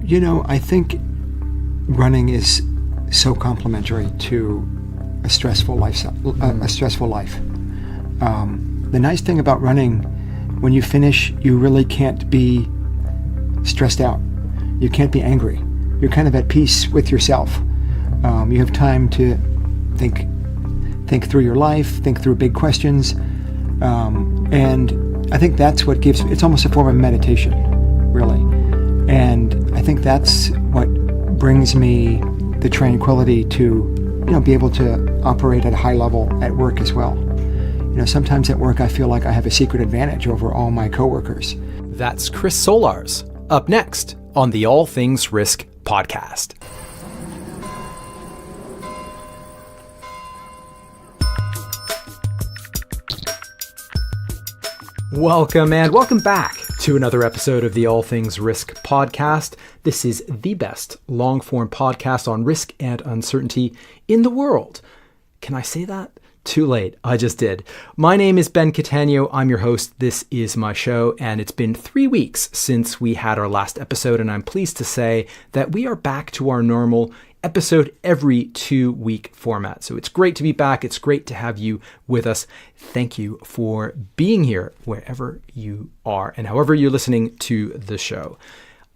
I think running is so complementary to a stressful life. The nice thing about running, when you finish, you really can't be stressed out. You can't be angry. You're kind of at peace with yourself. You have time to think through your life, think through big questions, and I think that's what it's almost a form of meditation, really. And I think that's what brings me the tranquility to, be able to operate at a high level at work as well. Sometimes at work I feel like I have a secret advantage over all my coworkers. That's Chris Solarz, up next on the All Things Risk podcast. Welcome and welcome back to another episode of the All Things Risk podcast. This is the best long-form podcast on risk and uncertainty in the world. Can I say that? Too late. I just did. My name is Ben Catania. I'm your host. This is my show, and it's been 3 weeks since we had our last episode, and I'm pleased to say that we are back to our normal episode every 2-week format. So it's great to be back. It's great to have you with us. Thank you for being here wherever you are and however you're listening to the show.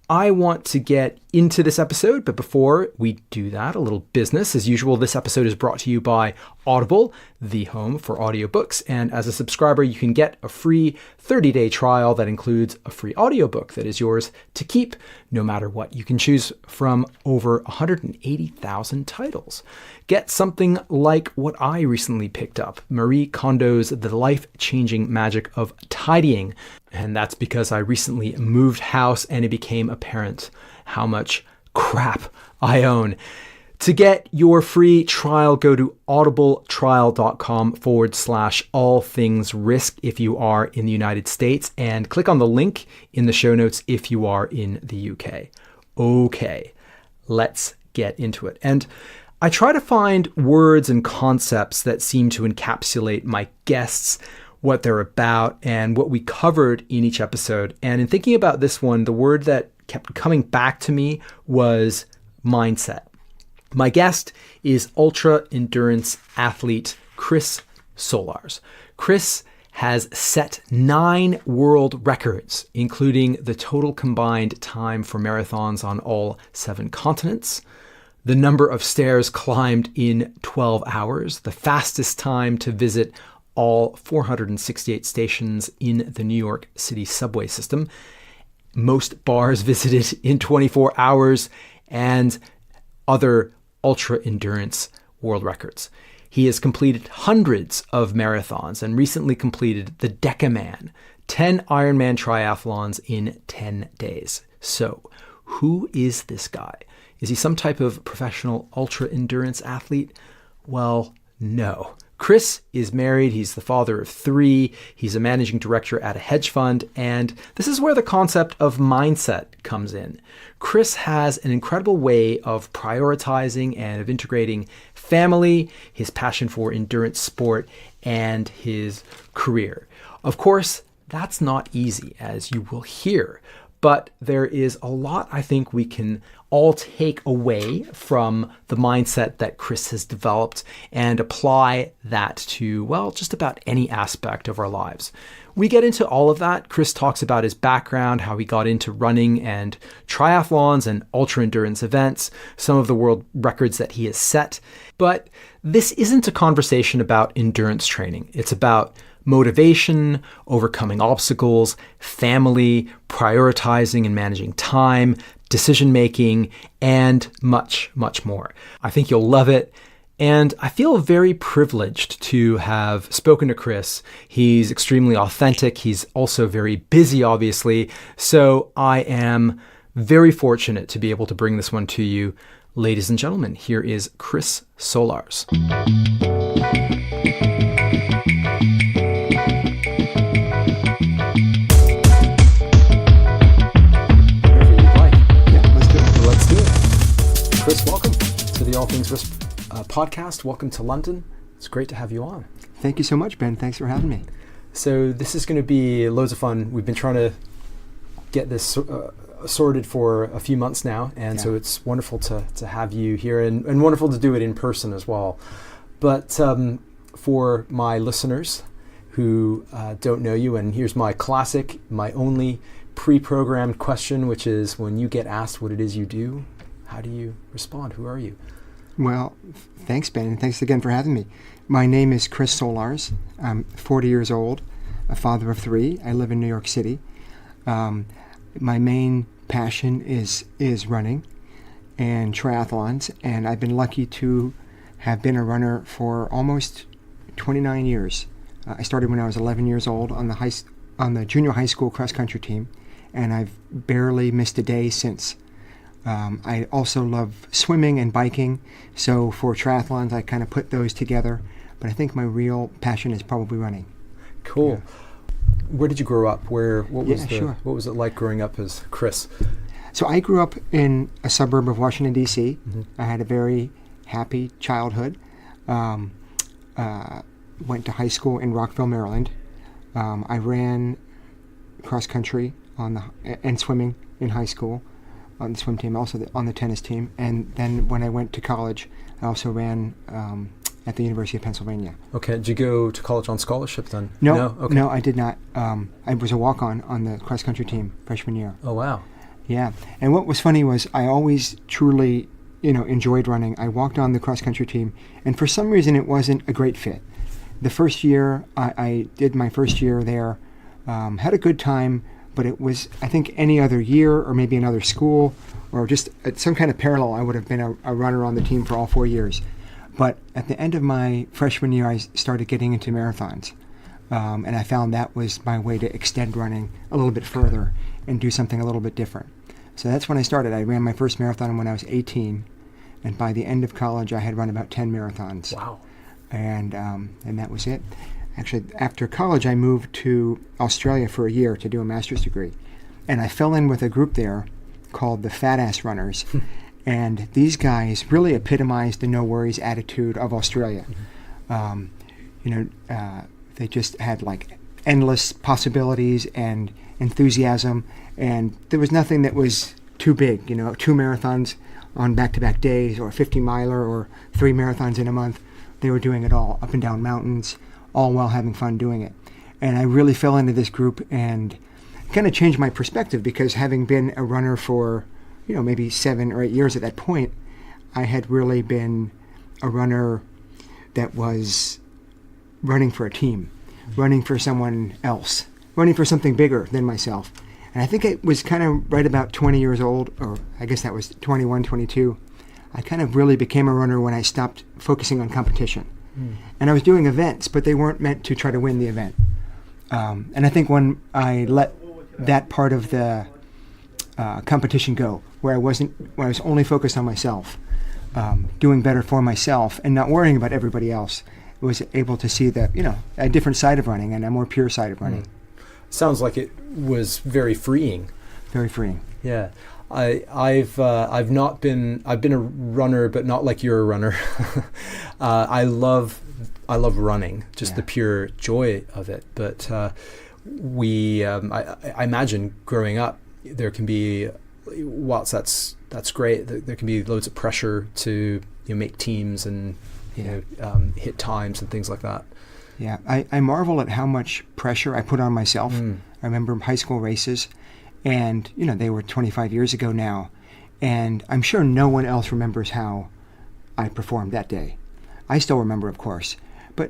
I want to get into this episode, but before we do that, a little business. As usual, this episode is brought to you by Audible, the home for audiobooks. And as a subscriber, you can get a free 30-day trial that includes a free audiobook that is yours to keep no matter what. You can choose from over 180,000 titles. Get something like what I recently picked up, Marie Kondo's The Life-Changing Magic of Tidying. And that's because I recently moved house and it became apparent how much crap I own. To get your free trial, go to audibletrial.com/allthingsrisk if you are in the United States, and click on the link in the show notes if you are in the UK. Okay, let's get into it. And I try to find words and concepts that seem to encapsulate my guests, what they're about, and what we covered in each episode. And in thinking about this one, the word that kept coming back to me was mindset. My guest is ultra endurance athlete Chris Solarz. Chris has set 9 world records, including the total combined time for marathons on all 7 continents, the number of stairs climbed in 12 hours, the fastest time to visit all 468 stations in the New York City subway system, most bars visited in 24 hours, and other ultra-endurance world records. He has completed hundreds of marathons and recently completed the Deca Man, 10 Ironman triathlons in 10 days. So, who is this guy? Is he some type of professional ultra-endurance athlete? Well, no. Chris is married, he's the father of 3, he's a managing director at a hedge fund, and this is where the concept of mindset comes in. Chris has an incredible way of prioritizing and of integrating family, his passion for endurance sport, and his career. Of course, that's not easy, as you will hear, but there is a lot I think we can all take away from the mindset that Chris has developed and apply that to, well, just about any aspect of our lives. We get into all of that. Chris talks about his background, how he got into running and triathlons and ultra endurance events, some of the world records that he has set. But this isn't a conversation about endurance training. It's about motivation, overcoming obstacles, family, prioritizing and managing time, decision-making, and much, much more. I think you'll love it. And I feel very privileged to have spoken to Chris. He's extremely authentic. He's also very busy, obviously. So I am very fortunate to be able to bring this one to you. Ladies and gentlemen, here is Chris Solarz. Chris, welcome to the All Things Risk podcast. Welcome to London. It's great to have you on. Thank you so much, Ben. Thanks for having me. So this is going to be loads of fun. We've been trying to get this sorted for a few months now, and so it's wonderful to have you here, and wonderful to do it in person as well. But for my listeners who don't know you, and here's my only pre-programmed question, which is, when you get asked what it is you do, how do you respond? Who are you? Well, thanks, Ben, and thanks again for having me. My name is Chris Solarz. I'm 40 years old, a father of 3. I live in New York City. My main passion is running and triathlons, and I've been lucky to have been a runner for almost 29 years. I started when I was 11 years old on the junior high school cross-country team, and I've barely missed a day since. I also love swimming and biking, so for triathlons I kind of put those together, but I think my real passion is probably running. Cool. Yeah. Where did you grow up? What was it like growing up as Chris? So I grew up in a suburb of Washington, D.C. Mm-hmm. I had a very happy childhood. Went to high school in Rockville, Maryland. I ran cross country and swimming in high school on the swim team, also on the tennis team. And then when I went to college, I also ran at the University of Pennsylvania. Okay. Did you go to college on scholarship then? No, Okay. No, I did not. I was a walk-on the cross country team freshman year. Oh, wow. Yeah. And what was funny was I always truly, enjoyed running. I walked on the cross country team, and for some reason it wasn't a great fit. The first year, I did my first year there, had a good time, but it was, I think, any other year or maybe another school or just at some kind of parallel, I would have been a runner on the team for all 4 years. But at the end of my freshman year, I started getting into marathons, and I found that was my way to extend running a little bit further and do something a little bit different. So that's when I started. I ran my first marathon when I was 18, and by the end of college, I had run about 10 marathons. Wow. And that was it. Actually, after college, I moved to Australia for a year to do a master's degree. And I fell in with a group there called the Fat Ass Runners. And these guys really epitomized the no-worries attitude of Australia. They just had like endless possibilities and enthusiasm. And there was nothing that was too big, 2 marathons on back-to-back days, or a 50-miler, or 3 marathons in a month. They were doing it all, up and down mountains, all while having fun doing it. And I really fell into this group and kind of changed my perspective, because having been a runner for, maybe 7 or 8 years at that point, I had really been a runner that was running for a team, running for someone else, running for something bigger than myself. And I think it was kind of right about 20 years old, or I guess that was 21, 22. I kind of really became a runner when I stopped focusing on competition. And I was doing events, but they weren't meant to try to win the event. And I think when I let that part of the competition go, where I was only focused on myself, doing better for myself and not worrying about everybody else, I was able to see a different side of running and a more pure side of running. Sounds like it was very freeing. Very freeing. Yeah. I've been a runner, but not like you're a runner. I love running, just the pure joy of it. But I imagine growing up, there can be, whilst that's great, there can be loads of pressure to make teams and hit times and things like that. Yeah, I marvel at how much pressure I put on myself. I remember high school races. And, they were 25 years ago now. And I'm sure no one else remembers how I performed that day. I still remember, of course. But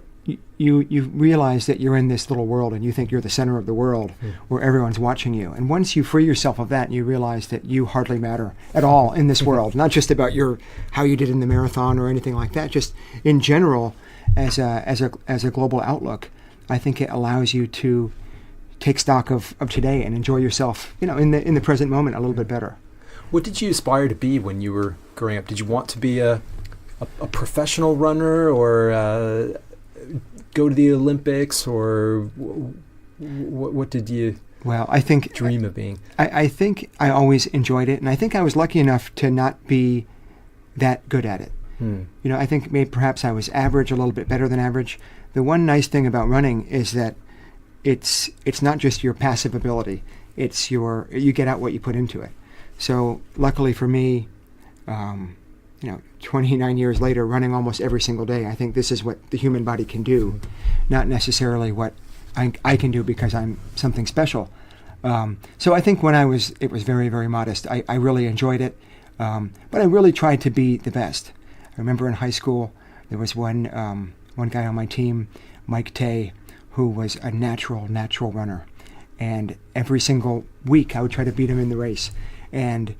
you realize that you're in this little world and you think you're the center of the world where everyone's watching you. And once you free yourself of that, you realize that you hardly matter at all in this world. Not just about how you did in the marathon or anything like that. Just in general, as a global outlook, I think it allows you to take stock of today and enjoy yourself, in the present moment a little bit better. What did you aspire to be when you were growing up? Did you want to be a professional runner, or go to the Olympics, or what did you dream of being? I think I always enjoyed it, and I think I was lucky enough to not be that good at it. I think perhaps I was average, a little bit better than average. The one nice thing about running is that it's not just your passive ability. It's you get out what you put into it. So luckily for me, 29 years later, running almost every single day, I think this is what the human body can do, not necessarily what I can do because I'm something special. So I think it was very, very modest. I really enjoyed it, but I really tried to be the best. I remember in high school, there was one guy on my team, Mike Tay, who was a natural runner. And every single week I would try to beat him in the race. And,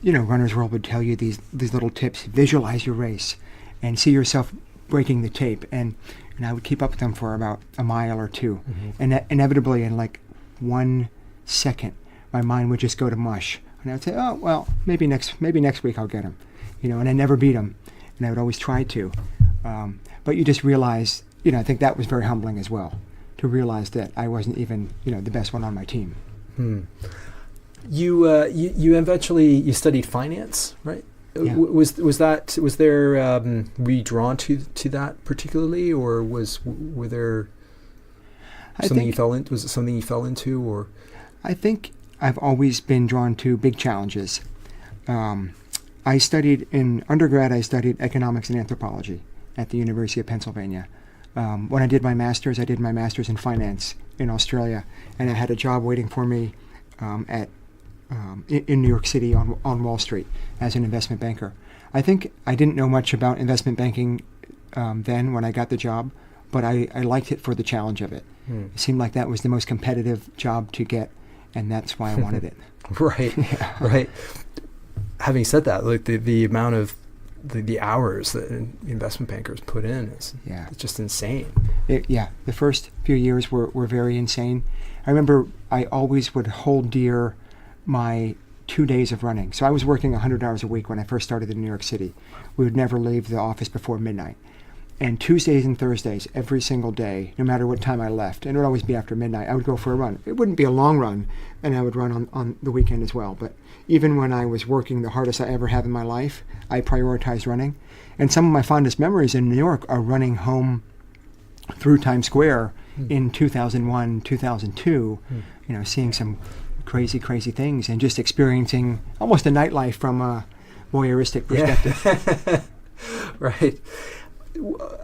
Runner's World would tell you these little tips: visualize your race and see yourself breaking the tape. And I would keep up with them for about a mile or two. Mm-hmm. And inevitably, in like 1 second, my mind would just go to mush. And I would say, oh, well, maybe next week I'll get him. And I never beat him. And I would always try to. But you just realize, I think that was very humbling as well, to realize that I wasn't even, the best one on my team. You eventually studied finance, right? Yeah. Was there were you drawn to that particularly, or were there something you fell into? Was it something you fell into, or? I think I've always been drawn to big challenges. I studied in undergrad. I studied economics and anthropology at the University of Pennsylvania. When I did my master's in finance in Australia, and I had a job waiting for me in New York City on Wall Street as an investment banker. I think I didn't know much about investment banking then when I got the job, but I liked it for the challenge of it. It seemed like that was the most competitive job to get, and that's why I wanted it. Right, yeah. Right. Having said that, like the amount of the hours that investment bankers put in is it's just insane. The first few years were very insane. I remember I always would hold dear my 2 days of running. So I was working 100 hours a week when I first started in New York City. We would never leave the office before midnight. And Tuesdays and Thursdays, every single day, no matter what time I left, and it would always be after midnight, I would go for a run. It wouldn't be a long run, and I would run on the weekend as well. But even when I was working the hardest I ever have in my life, I prioritized running. And some of my fondest memories in New York are running home through Times Square in 2001, 2002, seeing some crazy things and just experiencing almost a nightlife from a voyeuristic perspective. Yeah. Right.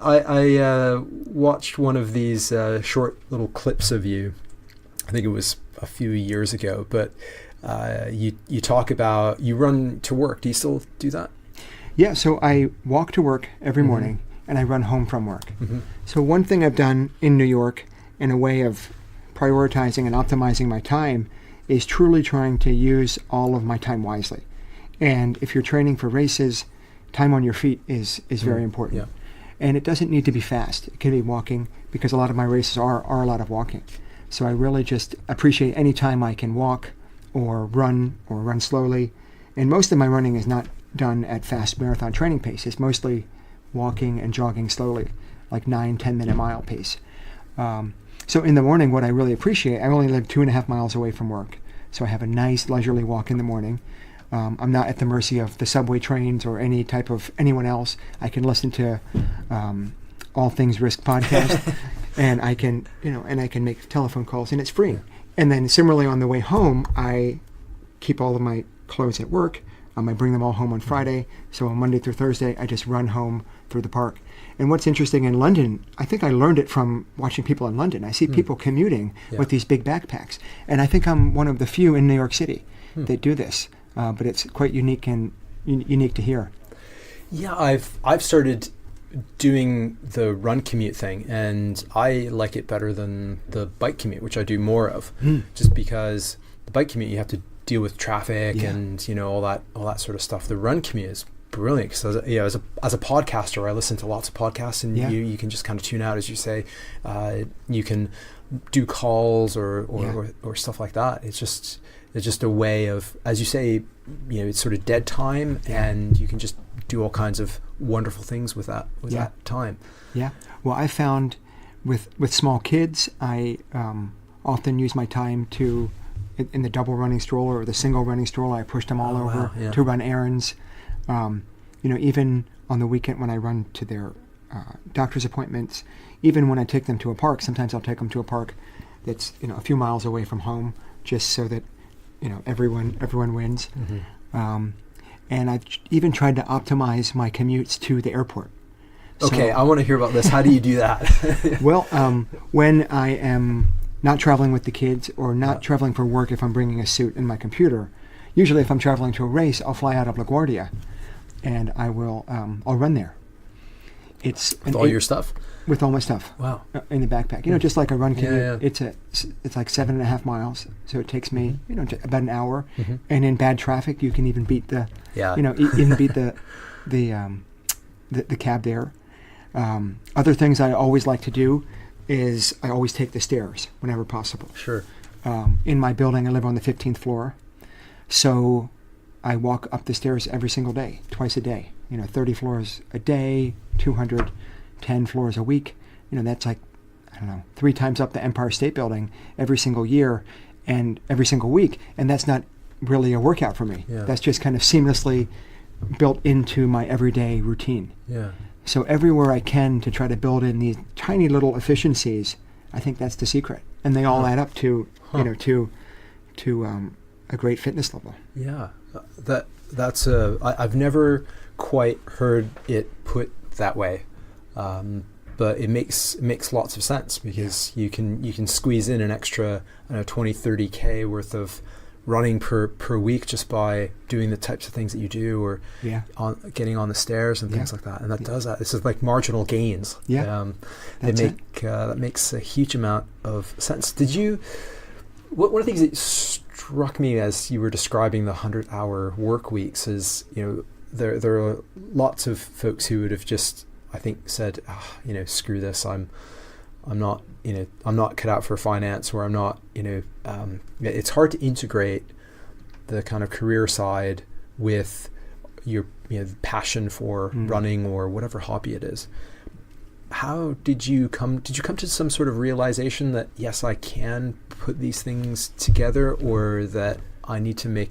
I watched one of these short little clips of you. I think it was a few years ago, but you talk about you run to work. Do you still do that? Yeah, so I walk to work every morning and I run home from work. Mm-hmm. So one thing I've done in New York in a way of prioritizing and optimizing my time is truly trying to use all of my time wisely. And if you're training for races, time on your feet is very important. Yeah. And it doesn't need to be fast. It can be walking, because a lot of my races are a lot of walking. So I really just appreciate any time I can walk or run slowly. And most of my running is not done at fast marathon training pace. It's mostly walking and jogging slowly, like 9-10 minute mile pace. So in the morning, what I really appreciate, I only live 2.5 miles away from work. So I have a nice leisurely walk in the morning. I'm not at the mercy of the subway trains or any type of anyone else. I can listen to All Things Risk podcast, and I can make telephone calls, and it's free. Yeah. And then similarly on the way home, I keep all of my clothes at work. I bring them all home on Friday. So on Monday through Thursday, I just run home through the park. And what's interesting in London, I think I learned it from watching people in London. I see people commuting with these big backpacks. And I think I'm one of the few in New York City that do this. But it's quite unique and unique to hear. Yeah, I've started doing the run commute thing, and I like it better than the bike commute, which I do more of, just because the bike commute you have to deal with traffic and all that sort of stuff. The run commute is brilliant because as a podcaster, I listen to lots of podcasts, and you can just kind of tune out, as you say. You can do calls or stuff like that. It's just a way of, as you say, it's sort of dead time, and you can just do all kinds of wonderful things with that time. Yeah. Well, I found with small kids, I often use my time to, in the double running stroller or the single running stroller, I push them all over to run errands. Even on the weekend when I run to their doctor's appointments, even when I take them to a park, sometimes I'll take them to a park that's a few miles away from home, just so that everyone wins. And I've even tried to optimize my commutes to the airport. Okay, I want to hear about this. How do you do that? Well, when I am not traveling with the kids or not traveling for work, if I'm bringing a suit and my computer, usually if I'm traveling to a race, I'll fly out of LaGuardia, and I'll run there. It's with all your stuff? With all my stuff. Wow. In the backpack. Just like a run commute. Yeah. It's like 7.5 miles, so it takes me about an hour. And in bad traffic, you can even beat the the cab there. Other things I always like to do is I always take the stairs whenever possible. Sure. In my building, I live on the 15th floor, so I walk up the stairs every single day, twice a day. 30 floors a day, 210 floors a week. That's like, 3 times up the Empire State Building every single year and every single week. And that's not really a workout for me. Yeah. That's just kind of seamlessly built into my everyday routine. Yeah. So everywhere I can to try to build in these tiny little efficiencies, I think that's the secret. And they all add up to, to a great fitness level. Yeah. I've never quite heard it put that way. But it makes lots of sense because you can squeeze in an extra 20, 30K worth of running per week just by doing the types of things that you do, or getting on the stairs and things like that. And that does that. This is like marginal gains. Yeah, that makes a huge amount of sense. One of the things that struck me as you were describing the 100-hour work weeks is, there are lots of folks who would have just, I think, said, screw this. I'm not cut out for finance, or I'm not, it's hard to integrate the kind of career side with your, passion for running or whatever hobby it is. How did you come to some sort of realization that, yes, I can put these things together, or that I need to make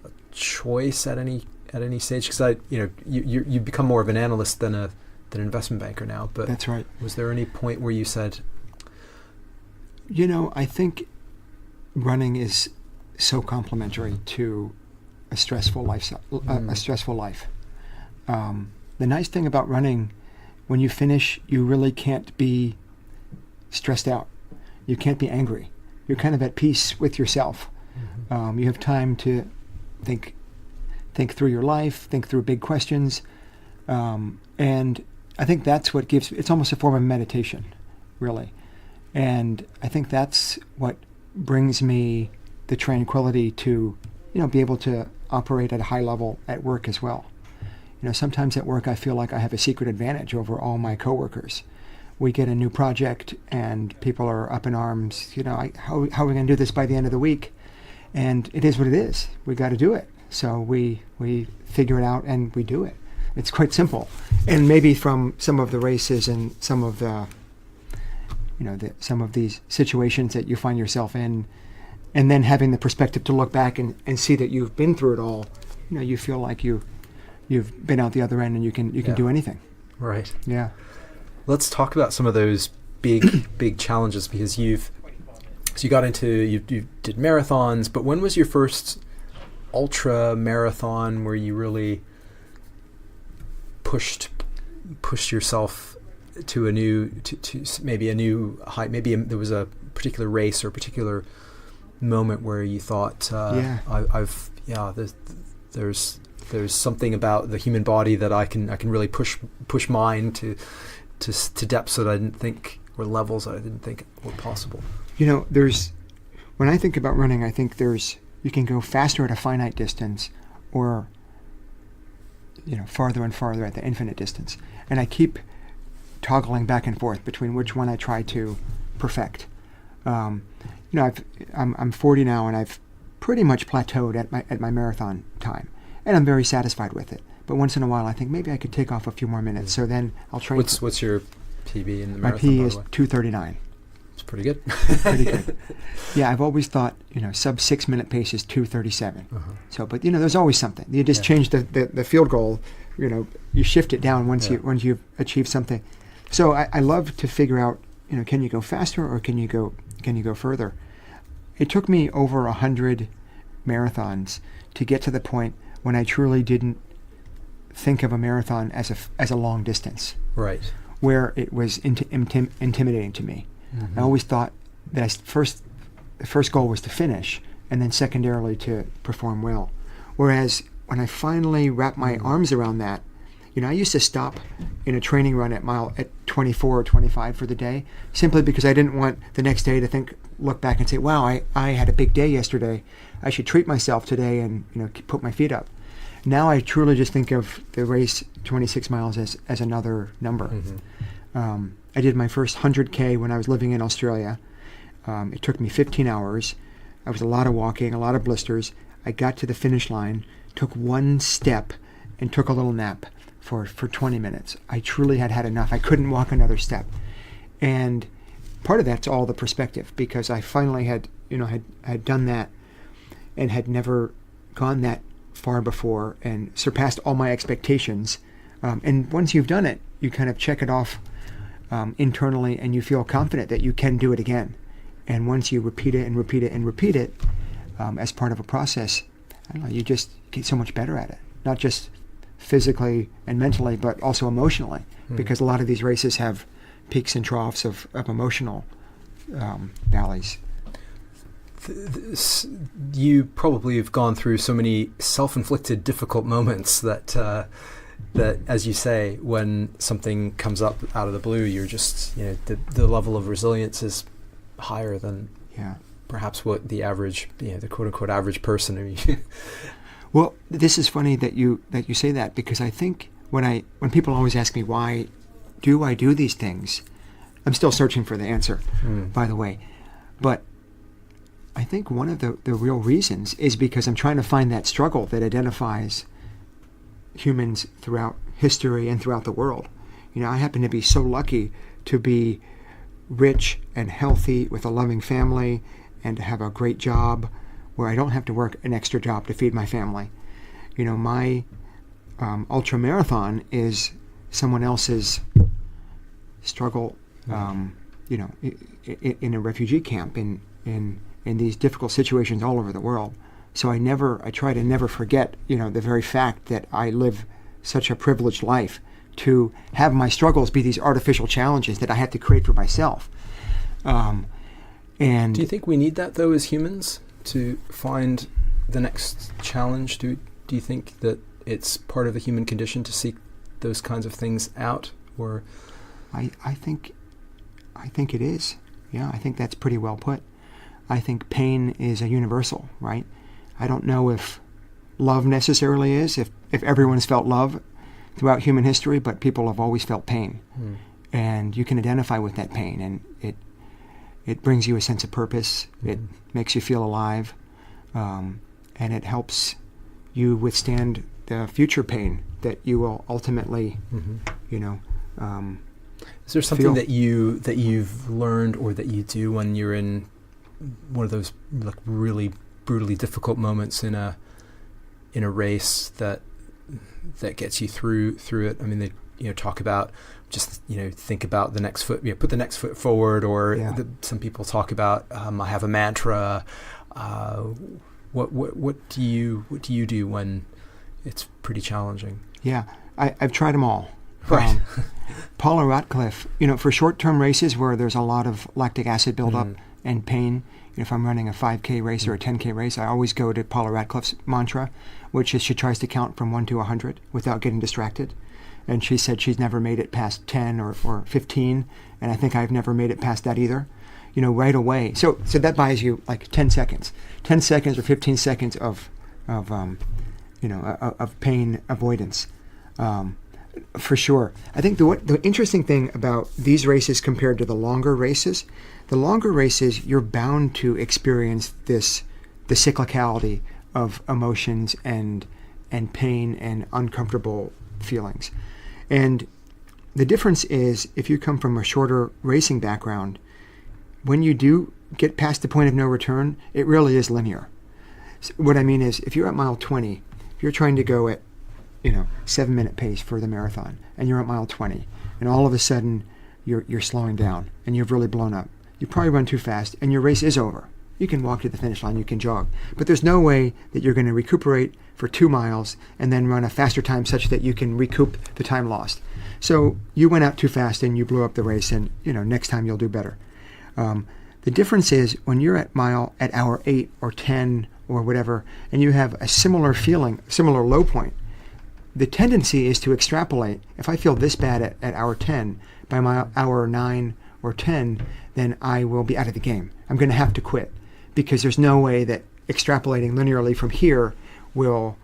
a choice at any stage? Because you become more of an analyst than an investment banker now. But that's right. Was there any point where you said, I think running is so complementary to a stressful lifestyle, a stressful life. The nice thing about running, when you finish, you really can't be stressed out. You can't be angry. You're kind of at peace with yourself. You have time to think through your life, think through big questions, and I think that's what it's almost a form of meditation, really. And I think that's what brings me the tranquility to, be able to operate at a high level at work as well. Sometimes at work I feel like I have a secret advantage over all my coworkers. We get a new project and people are up in arms, how are we going to do this by the end of the week? And it is what it is. We got to do it. So we figure it out and we do it. It's quite simple. And maybe from some of the races and some of the, some of these situations that you find yourself in, and then having the perspective to look back and see that you've been through it all, you feel like you've been out the other end and you can do anything. Right. Yeah. Let's talk about some of those big challenges, because you did marathons, but when was your first ultra marathon where you really pushed yourself to maybe a new height? Maybe there was a particular race or a particular moment where you thought, there's something about the human body that I can really push mine to depths that I didn't think, or levels that I didn't think were possible. When I think about running, I think you can go faster at a finite distance, or farther and farther at the infinite distance. And I keep toggling back and forth between which one I try to perfect. I'm 40 now, and I've pretty much plateaued at my marathon time, and I'm very satisfied with it. But once in a while, I think maybe I could take off a few more minutes. So then I'll train. What's your PB in the my marathon? My P is 2:39. It's pretty good. Pretty good. Yeah, I've always thought sub 6 minute pace is 2:37. So, but there's always something. You just change the field goal. You shift it down once you've achieved something. So I love to figure out, can you go faster or can you go further? It took me over 100 marathons to get to the point when I truly didn't think of a marathon as a long distance, Right. where it was intimidating to me. I always thought that the first goal was to finish, and then secondarily to perform well. Whereas when I finally wrapped my arms around that, I used to stop in a training run at 24 or 25 for the day, simply because I didn't want the next day to look back and say, wow, I had a big day yesterday. I should treat myself today and put my feet up. Now I truly just think of the race 26 miles as another number. I did my first 100K when I was living in Australia. It took me 15 hours. I was a lot of walking, a lot of blisters. I got to the finish line, took one step, and took a little nap for 20 minutes. I truly had enough. I couldn't walk another step. And part of that's all the perspective, because I finally had done that and had never gone that far before and surpassed all my expectations. And once you've done it, you kind of check it off internally, and you feel confident that you can do it again. And once you repeat it and repeat it and repeat it as part of a process, I don't know, you just get so much better at it. Not just physically and mentally, but also emotionally, because a lot of these races have peaks and troughs of emotional valleys. You probably have gone through so many self-inflicted difficult moments that as you say, when something comes up out of the blue, you're just, the level of resilience is higher than perhaps what the average, the quote-unquote average person. Well, this is funny that you say that, because I think when people always ask me, why do I do these things, I'm still searching for the answer, by the way. But I think one of the real reasons is because I'm trying to find that struggle that identifies humans throughout history and throughout the world. I happen to be so lucky to be rich and healthy with a loving family and to have a great job where I don't have to work an extra job to feed my family. My ultramarathon is someone else's struggle, in a refugee camp, in these difficult situations all over the world. So I try to never forget, the very fact that I live such a privileged life to have my struggles be these artificial challenges that I had to create for myself. And do you think we need that, though, as humans, to find the next challenge? Do you think that it's part of the human condition to seek those kinds of things out? Or I think it is. Yeah, I think that's pretty well put. I think pain is a universal, right? I don't know if love necessarily is, if everyone's felt love throughout human history, but people have always felt pain. And you can identify with that pain, and it brings you a sense of purpose. It makes you feel alive, and it helps you withstand the future pain that you will ultimately, is there something feel. that you've learned or that you do when you're in one of those really brutally difficult moments in a race that gets you through it? I mean, they talk about just think about the next foot, put the next foot forward, or some people talk about I have a mantra. What do you do when it's pretty challenging? Yeah, I've tried them all. Right. Paula Ratcliffe, for short-term races where there's a lot of lactic acid buildup and pain, if I'm running a 5K race or a 10K race, I always go to Paula Ratcliffe's mantra, which is she tries to count from 1 to 100 without getting distracted. And she said she's never made it past 10 or 15, and I think I've never made it past that either, right away. So that buys you like 10 seconds or 15 seconds of pain avoidance. For sure. I think the interesting thing about these races compared to the longer races, you're bound to experience the cyclicality of emotions and pain and uncomfortable feelings. And the difference is, if you come from a shorter racing background, when you do get past the point of no return, it really is linear. So what I mean is, if you're at mile 20, if you're trying to go at 7-minute pace for the marathon, and you're at mile 20, and all of a sudden you're slowing down and you've really blown up, you probably run too fast and your race is over. You can walk to the finish line, you can jog. But there's no way that you're going to recuperate for 2 miles and then run a faster time such that you can recoup the time lost. So you went out too fast and you blew up the race, and next time you'll do better. The difference is when you're at hour 8 or 10 or whatever, and you have a similar feeling, similar low point, the tendency is to extrapolate. If I feel this bad at hour 10, by my hour 9 or 10, then I will be out of the game. I'm going to have to quit, because there's no way that extrapolating linearly from here will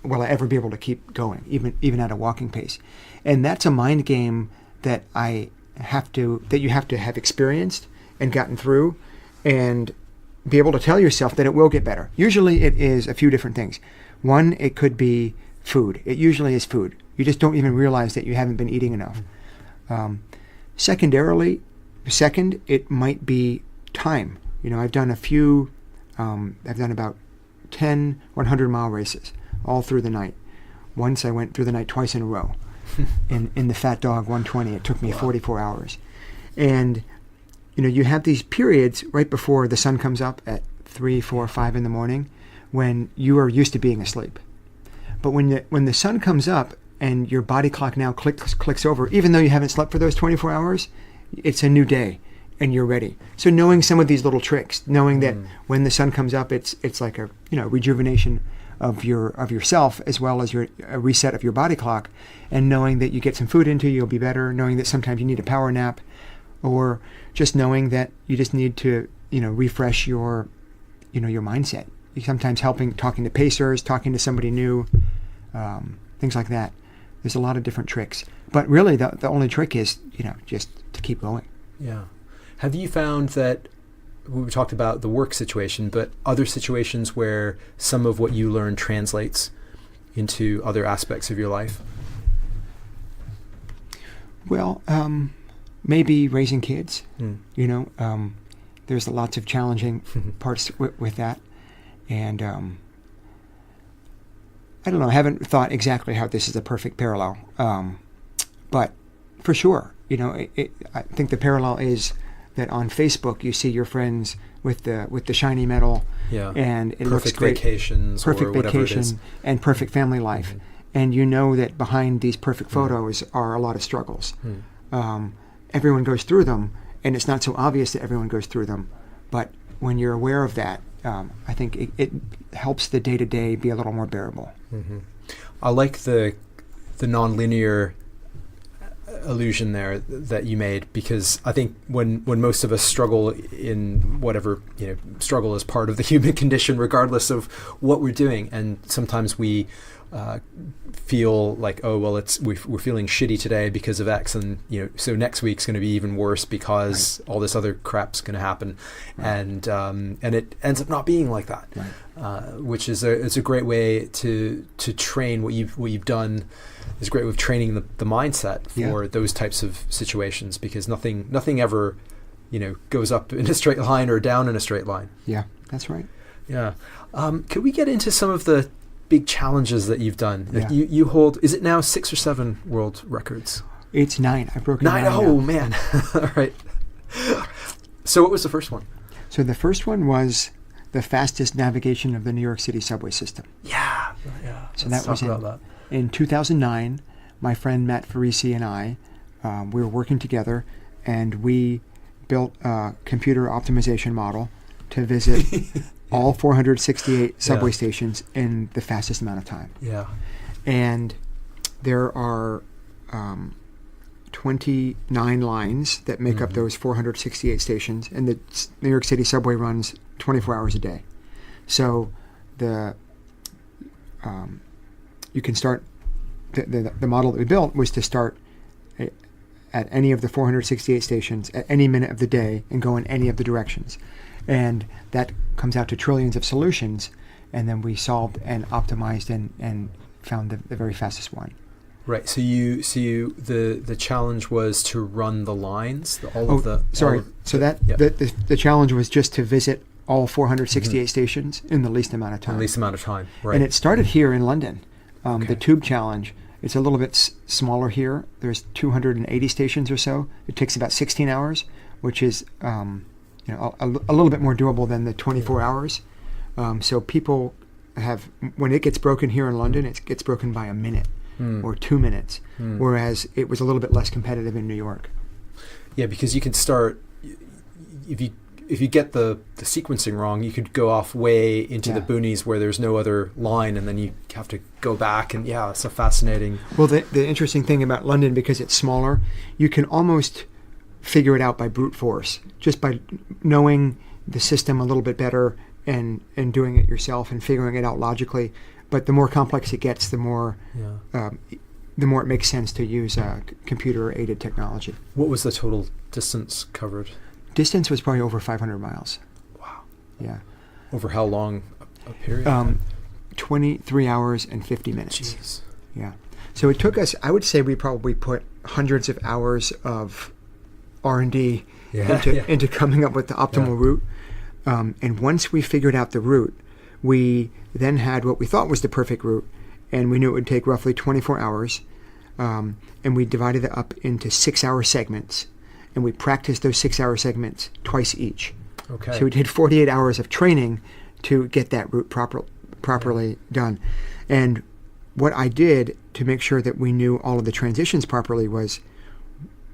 I ever be able to keep going, even at a walking pace. And that's a mind game that you have to have experienced and gotten through, and be able to tell yourself that it will get better. Usually it is a few different things. One, it could be food. It usually is food. You just don't even realize that you haven't been eating enough. Second, it might be time. I've done I've done about 10 100-mile races all through the night. Once I went through the night twice in a row in the Fat Dog 120. It took me 44 hours. And you have these periods right before the sun comes up at 3, 4, 5 in the morning when you are used to being asleep. But when the sun comes up and your body clock now clicks over, even though you haven't slept for those 24 hours, it's a new day and you're ready. So knowing some of these little tricks, knowing that when the sun comes up, it's like a rejuvenation of yourself, as well as a reset of your body clock, and knowing that you get some food into you, you'll be better, knowing that sometimes you need a power nap, or just knowing that you just need to refresh your mindset. Sometimes talking to pacers, talking to somebody new, things like that. There's a lot of different tricks, but really the only trick is just to keep going. Yeah. Have you found that, we talked about the work situation, but other situations where some of what you learn translates into other aspects of your life? Well, maybe raising kids. There's lots of challenging parts with that. And I don't know, I haven't thought exactly how this is a perfect parallel. But for sure, I think the parallel is that on Facebook you see your friends with the shiny medal, and it looks great. Perfect vacation and perfect family life. Mm-hmm. And you know that behind these perfect photos are a lot of struggles. Everyone goes through them, and it's not so obvious that everyone goes through them. But when you're aware of that, I think it helps the day-to-day be a little more bearable. Mm-hmm. I like the nonlinear allusion there that you made, because I think when most of us struggle in whatever, struggle is part of the human condition regardless of what we're doing, and sometimes we feel like, oh well, we're feeling shitty today because of X, and so next week's going to be even worse because all this other crap's going to happen, and it ends up not being like that, which is it's a great way to train what you've done. Is a great way of training the mindset for those types of situations, because nothing ever goes up in a straight line or down in a straight line. Yeah, that's right. Yeah. Could we get into some of the big challenges that you've done? Like you hold, is it now 6 or 7 world records? It's 9. I've broken 9. Oh man. All right. So what was the first one? So the first one was the fastest navigation of the New York City subway system. Yeah. So that was in 2009. My friend Matt Farisi and I, we were working together, and we built a computer optimization model to visit all 468 subway stations in the fastest amount of time. Yeah. And there are 29 lines that make up those 468 stations, and the New York City subway runs 24 hours a day. So you can start, the model that we built was to start at any of the 468 stations at any minute of the day and go in any of the directions. And that comes out to trillions of solutions, and then we solved and optimized and found the very fastest one. Right. So the challenge was to run the lines. The challenge was just to visit all 468 stations in the least amount of time. In the least amount of time. Right. And it started here in London. The Tube Challenge. It's a little bit smaller here. There's 280 stations or so. It takes about 16 hours, which is a little bit more doable than the 24 hours. So people when it gets broken here in London, it gets broken by a minute or 2 minutes, whereas it was a little bit less competitive in New York. Yeah, because you can start, if you get the sequencing wrong, you could go off way into the boonies where there's no other line, and then you have to go back. And it's a fascinating. Well, the interesting thing about London, because it's smaller, you can almost figure it out by brute force, just by knowing the system a little bit better and doing it yourself and figuring it out logically. But the more complex it gets, the more it makes sense to use computer-aided technology. What was the total distance covered? Distance was probably over 500 miles. Wow. Yeah. Over how long a period? 23 hours and 50 minutes. Jeez. Yeah. So it took us, I would say we probably put hundreds of hours of R&D into coming up with the optimal route. And once we figured out the route, we then had what we thought was the perfect route, and we knew it would take roughly 24 hours. And we divided it up into 6-hour segments, and we practiced those 6-hour segments twice each. Okay. So we did 48 hours of training to get that route properly done. And what I did to make sure that we knew all of the transitions properly was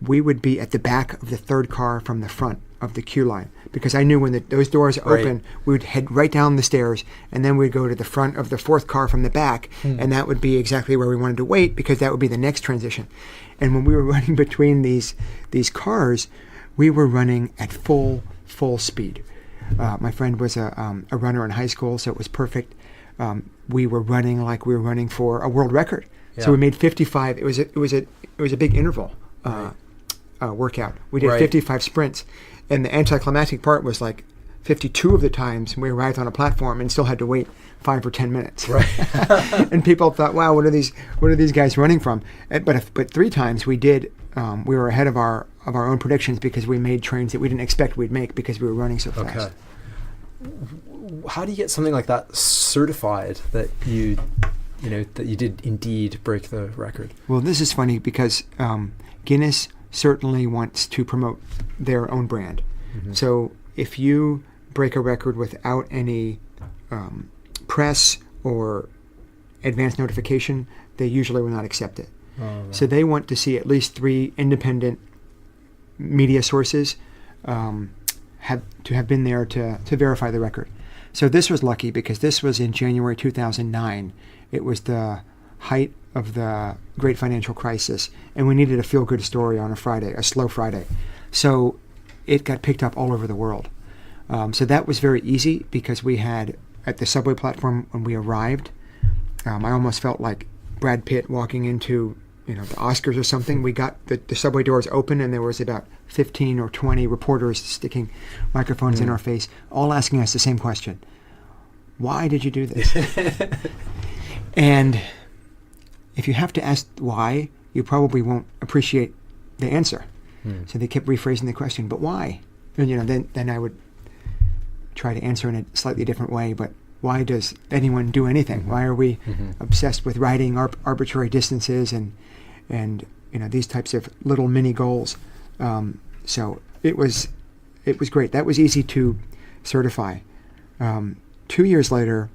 we would be at the back of the third car from the front of the queue line, because I knew when those doors open, we would head right down the stairs, and then we'd go to the front of the fourth car from the back, and that would be exactly where we wanted to wait, because that would be the next transition. And when we were running between these cars, we were running at full speed. My friend was a runner in high school, so it was perfect. We were running like we were running for a world record. Yeah. So we made 55. It was a big interval workout. We did 55 sprints, and the anticlimactic part was like 52 of the times we arrived on a platform and still had to wait 5 or 10 minutes. Right. And people thought, "Wow, what are these guys running from?" But 3 times we did. We were ahead of our own predictions because we made trains that we didn't expect we'd make because we were running so fast. Okay. How do you get something like that certified that you did indeed break the record? Well, this is funny because Guinness certainly wants to promote their own brand. Mm-hmm. So if you break a record without any press or advance notification, they usually will not accept it. Oh, right. So they want to see at least 3 independent media sources have been there to verify the record. So this was lucky because this was in January 2009. It was the height of the great financial crisis, and we needed a feel-good story on a Friday, a slow Friday. So it got picked up all over the world. So that was very easy because we had, at the subway platform when we arrived, I almost felt like Brad Pitt walking into the Oscars or something. We got the subway doors open, and there was about 15 or 20 reporters sticking microphones in our face, all asking us the same question. Why did you do this? And if you have to ask why, you probably won't appreciate the answer. So they kept rephrasing the question, but why? And then I would try to answer in a slightly different way, but why does anyone do anything? Why are we obsessed with riding arbitrary distances and these types of little mini goals? So it was great. That was easy to certify. 2 years later,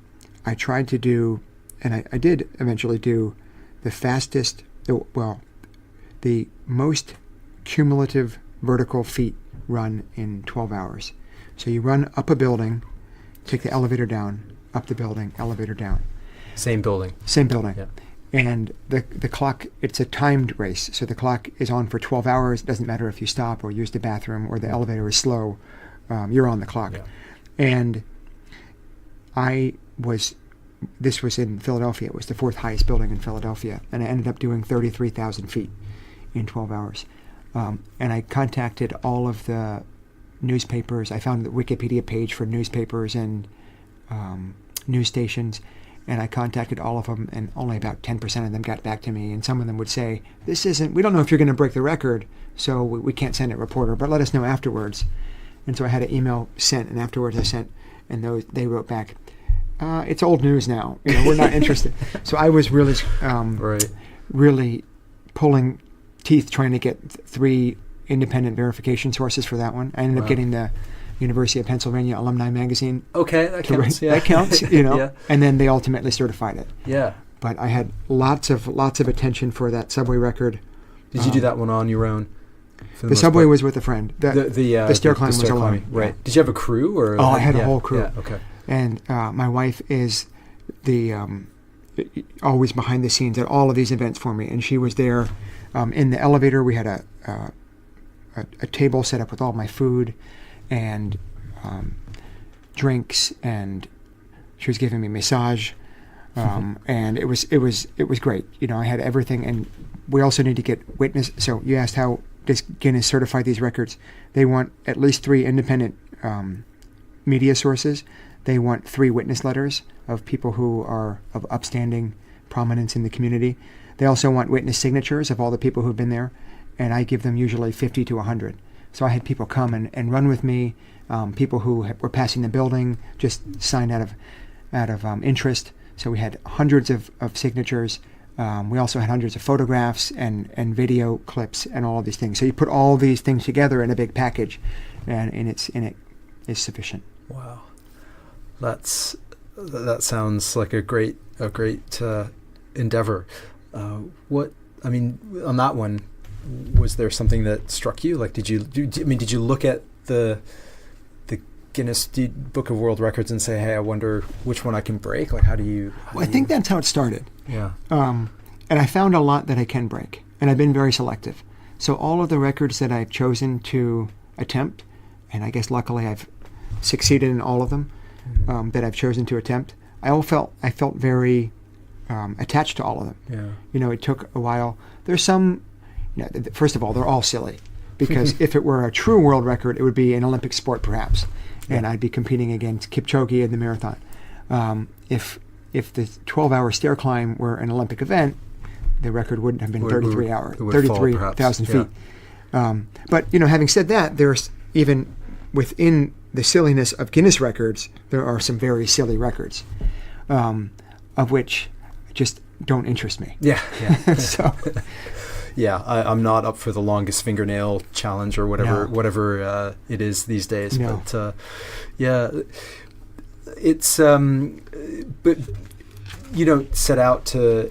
I tried to do, and I did eventually do, the most cumulative vertical feet run in 12 hours. So you run up a building, take the elevator down, up the building, elevator down. Same building. Same building. Yeah. And the clock, it's a timed race. So the clock is on for 12 hours. It doesn't matter if you stop or use the bathroom or the elevator is slow. You're on the clock. Yeah. And this was in Philadelphia. It was the 4th highest building in Philadelphia. And I ended up doing 33,000 feet in 12 hours. And I contacted all of the newspapers. I found the Wikipedia page for newspapers and news stations, and I contacted all of them, and only about 10% of them got back to me. And some of them would say, we don't know if you're going to break the record, so we can't send a reporter, but let us know afterwards. And so I had an email sent, and afterwards I sent, and they wrote back, it's old news now. We're not interested. So I was really, really pulling teeth trying to get 3 independent verification sources for that one. I ended up getting the University of Pennsylvania Alumni Magazine. Okay, that counts. Yeah. That counts, you know. Yeah. And then they ultimately certified it. Yeah. But I had lots of attention for that subway record. Did you do that one on your own? The subway was with a friend. The stair climb was alone. Right. Yeah. Did you have a crew or? I had a whole crew. Yeah. Okay. And my wife is the always behind the scenes at all of these events for me, and she was there in the elevator. We had a table set up with all my food and drinks, and she was giving me massage, and it was great. You know, I had everything, and we also need to get witness. So you asked how does Guinness certify these records? They want at least 3 independent media sources. They want 3 witness letters of people who are of upstanding prominence in the community. They also want witness signatures of all the people who've been there, and I give them usually 50 to 100. So I had people come and run with me, people who were passing the building, just signed out of interest. So we had hundreds of signatures. We also had hundreds of photographs and video clips and all of these things. So you put all these things together in a big package, and it is sufficient. Wow. That sounds like a great endeavor. On that one, was there something that struck you? Like, did you look at the Guinness Book of World Records and say, hey, I wonder which one I can break? Like, I think that's how it started. Yeah. And I found a lot that I can break, and I've been very selective. So all of the records that I've chosen to attempt, and I guess luckily I've succeeded in all of them, that I've chosen to attempt, I felt very attached to all of them. Yeah. You know, it took a while. There's some, first of all, they're all silly, because if it were a true world record, it would be an Olympic sport perhaps, and I'd be competing against Kipchoge in the marathon. If the 12-hour stair climb were an Olympic event, the record wouldn't have been 33,000 feet. But having said that, there's even within the silliness of Guinness records, there are some very silly records, of which just don't interest me. Yeah. So. Yeah, I'm not up for the longest fingernail challenge or whatever it is these days. No. But it's but you don't set out to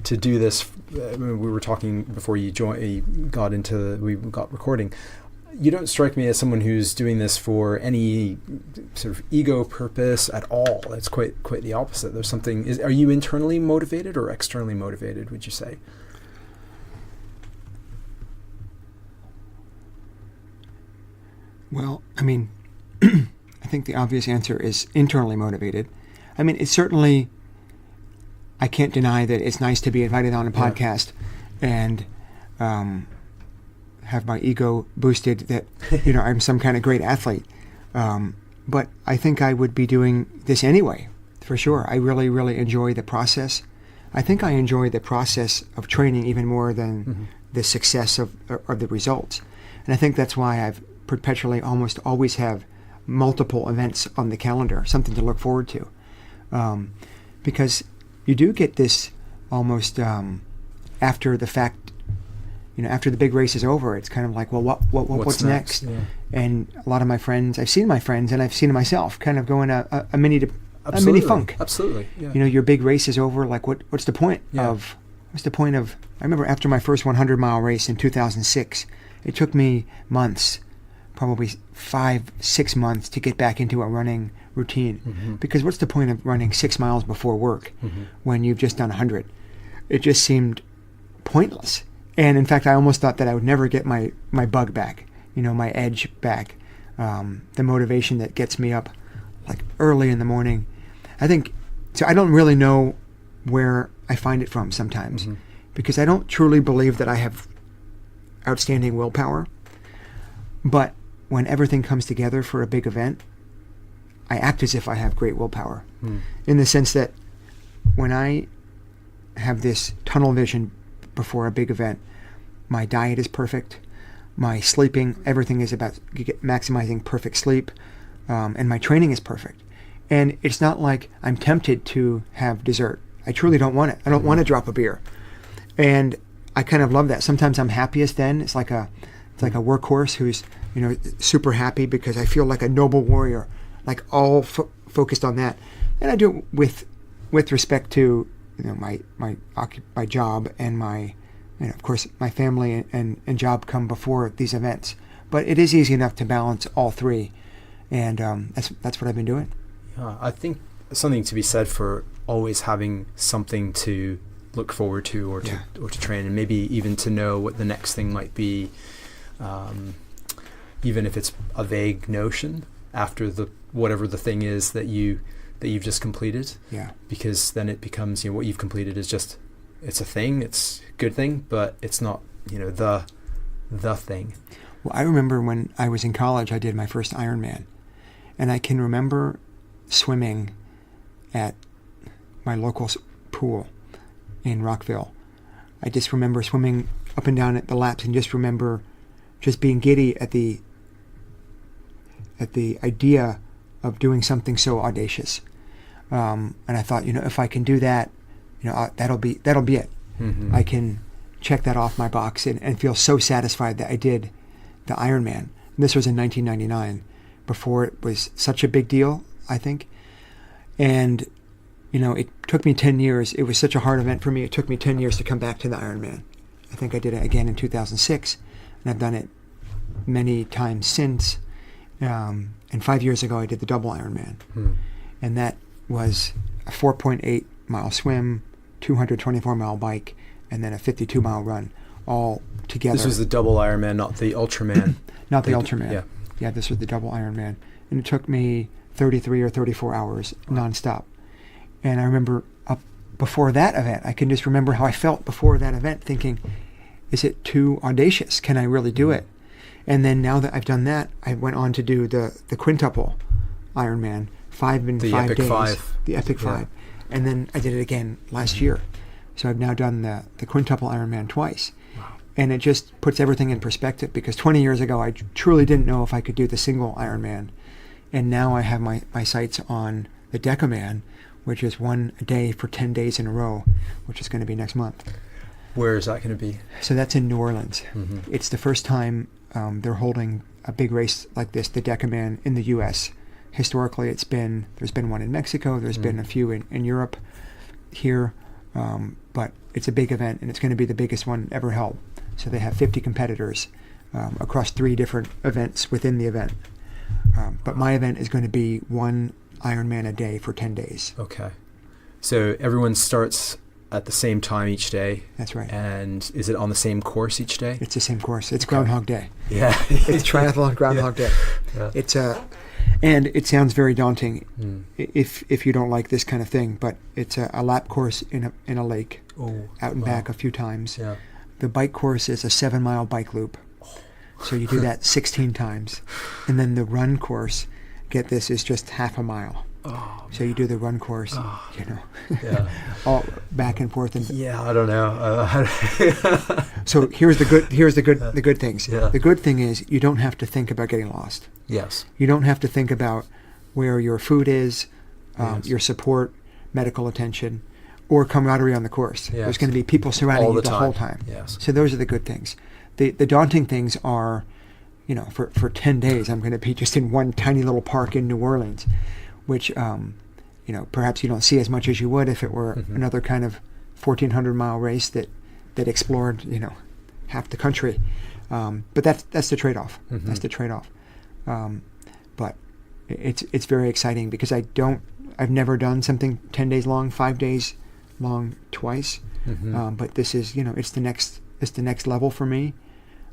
do this. We were talking before we got recording. You don't strike me as someone who's doing this for any sort of ego purpose at all. It's quite the opposite. There's something. Are you internally motivated or externally motivated, would you say? Well, I think the obvious answer is internally motivated. It's certainly, I can't deny that it's nice to be invited on a podcast and have my ego boosted that, I'm some kind of great athlete. But I think I would be doing this anyway, for sure. I really, really enjoy the process. I think I enjoy the process of training even more than the success of the results. And I think that's why I've perpetually almost always have multiple events on the calendar, something to look forward to. Because you do get this almost after the fact, after the big race is over, it's kind of like, well, what's next? Yeah. And a lot of my friends, I've seen my friends and I've seen myself kind of go in a mini funk. Absolutely. Yeah. Your big race is over. Like, what's the point of? I remember after my first 100-mile race in 2006, it took me months, probably 5-6 months, to get back into a running routine. Because what's the point of running 6 miles before work when you've just done 100? It just seemed pointless. And in fact, I almost thought that I would never get my bug back, my edge back, the motivation that gets me up like early in the morning. I think, so I don't really know where I find it from sometimes, because I don't truly believe that I have outstanding willpower. But when everything comes together for a big event, I act as if I have great willpower, in the sense that when I have this tunnel vision before a big event, my diet is perfect, my sleeping, everything is about maximizing perfect sleep, and my training is perfect. And it's not like I'm tempted to have dessert. I truly don't want it. I don't want to drop a beer. And I kind of love that. Sometimes I'm happiest then. It's like a workhorse who's super happy because I feel like a noble warrior, like all focused on that. And I do it with respect to my job and my, of course, my family and job come before these events. But it is easy enough to balance all three, and that's what I've been doing. Yeah, I think something to be said for always having something to look forward to or to train, and maybe even to know what the next thing might be, even if it's a vague notion after whatever the thing is that you've just completed. Yeah. Because then it becomes, what you've completed is just, it's a thing, it's a good thing, but it's not, the thing. Well, I remember when I was in college, I did my first Ironman, and I can remember swimming at my local pool in Rockville. I just remember swimming up and down at the laps, and just remember just being giddy at the idea of doing something so audacious. And I thought, if I can do that, that'll be it. Mm-hmm. I can check that off my box and feel so satisfied that I did the Ironman. And this was in 1999, before it was such a big deal, I think. And it took me 10 years. It was such a hard event for me. It took me 10 years to come back to the Ironman. I think I did it again in 2006, and I've done it many times since. And 5 years ago, I did the double Ironman. And that was a 4.8 mile swim, 224 mile bike, and then a 52 mile run, all together. This was the double Ironman, not the Ultraman. Not the Ultraman. Yeah. Yeah, this was the double Ironman. And it took me 33 or 34 hours nonstop. And I remember before that event, I can just remember how I felt before that event, thinking, is it too audacious? Can I really do it? And then now that I've done that, I went on to do the quintuple Ironman, 5 in 5 days. The Epic 5. And then I did it again last year. So I've now done the quintuple Ironman twice. Wow. And it just puts everything in perspective, because 20 years ago, I truly didn't know if I could do the single Ironman. And now I have my sights on the Deca Man, which is one a day for 10 days in a row, which is going to be next month. Where is that going to be? So that's in New Orleans. Mm-hmm. It's the first time they're holding a big race like this, the Deca Man, in the U.S. Historically, there's been one in Mexico, there's been a few in Europe here, but it's a big event, and it's going to be the biggest one ever held. So they have 50 competitors across 3 different events within the event. But my event is going to be one Ironman a day for 10 days. Okay. So everyone starts at the same time each day. That's right. And is it on the same course each day? It's the same course. It's Groundhog Day. Yeah. It's triathlon Groundhog Day. Yeah. It's and it sounds very daunting if you don't like this kind of thing, but it's a lap course in a lake, out and back a few times. Yeah. The bike course is a 7-mile bike loop. So you do that 16 times. And then the run course, get this, is just half a mile. Oh, so you do the run course, yeah. all back and forth. And yeah, I don't know. So here's the good things. Yeah. The good thing is you don't have to think about getting lost. Yes. You don't have to think about where your food is, your support, medical attention, or camaraderie on the course. Yes. There's going to be people surrounding you the whole time. Yes. So those are the good things. The daunting things are, for 10 days, I'm going to be just in one tiny little park in New Orleans, which, perhaps you don't see as much as you would if it were another kind of 1,400-mile race that explored, half the country. But that's the trade-off. That's the trade-off. But it's very exciting because I've never done something 10 days long, 5 days long twice. But this is, it's the next level for me.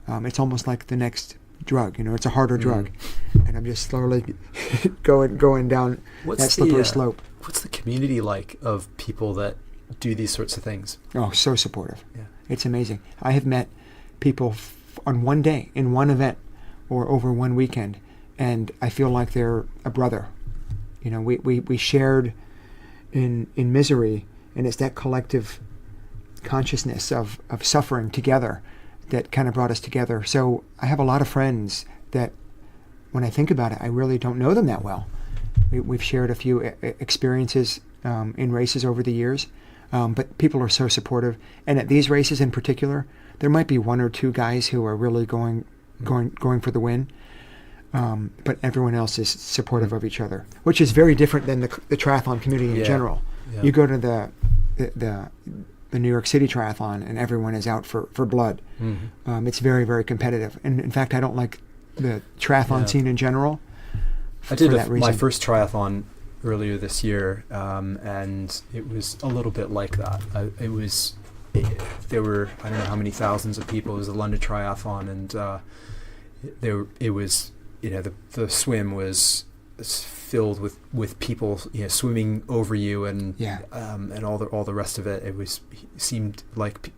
It's almost like the next drug. It's a harder drug, and I'm just slowly going down that slippery slope. What's the community like of people that do these sorts of things? Oh, so supportive. Yeah. It's amazing. I have met people on one day in one event or over one weekend, and I feel like they're a brother. We shared in misery, and it's that collective consciousness of suffering together that kind of brought us together. So I have a lot of friends that, when I think about it, I really don't know them that well. We've shared a few experiences in races over the years, but people are so supportive. And at these races in particular, there might be 1 or 2 guys who are really going for the win. but everyone else is supportive of each other, which is very different than the triathlon community in general. Yeah. You go to the New York City triathlon and everyone is out for blood. Mm-hmm. It's very, very competitive. And in fact, I don't like the triathlon scene in general. I did that reason. my first triathlon earlier this year, and it was a little bit like that. There were, I don't know how many thousands of people. It was the London Triathlon, and it was, the swim was filled with people, swimming over you, and all the rest of it. It seemed like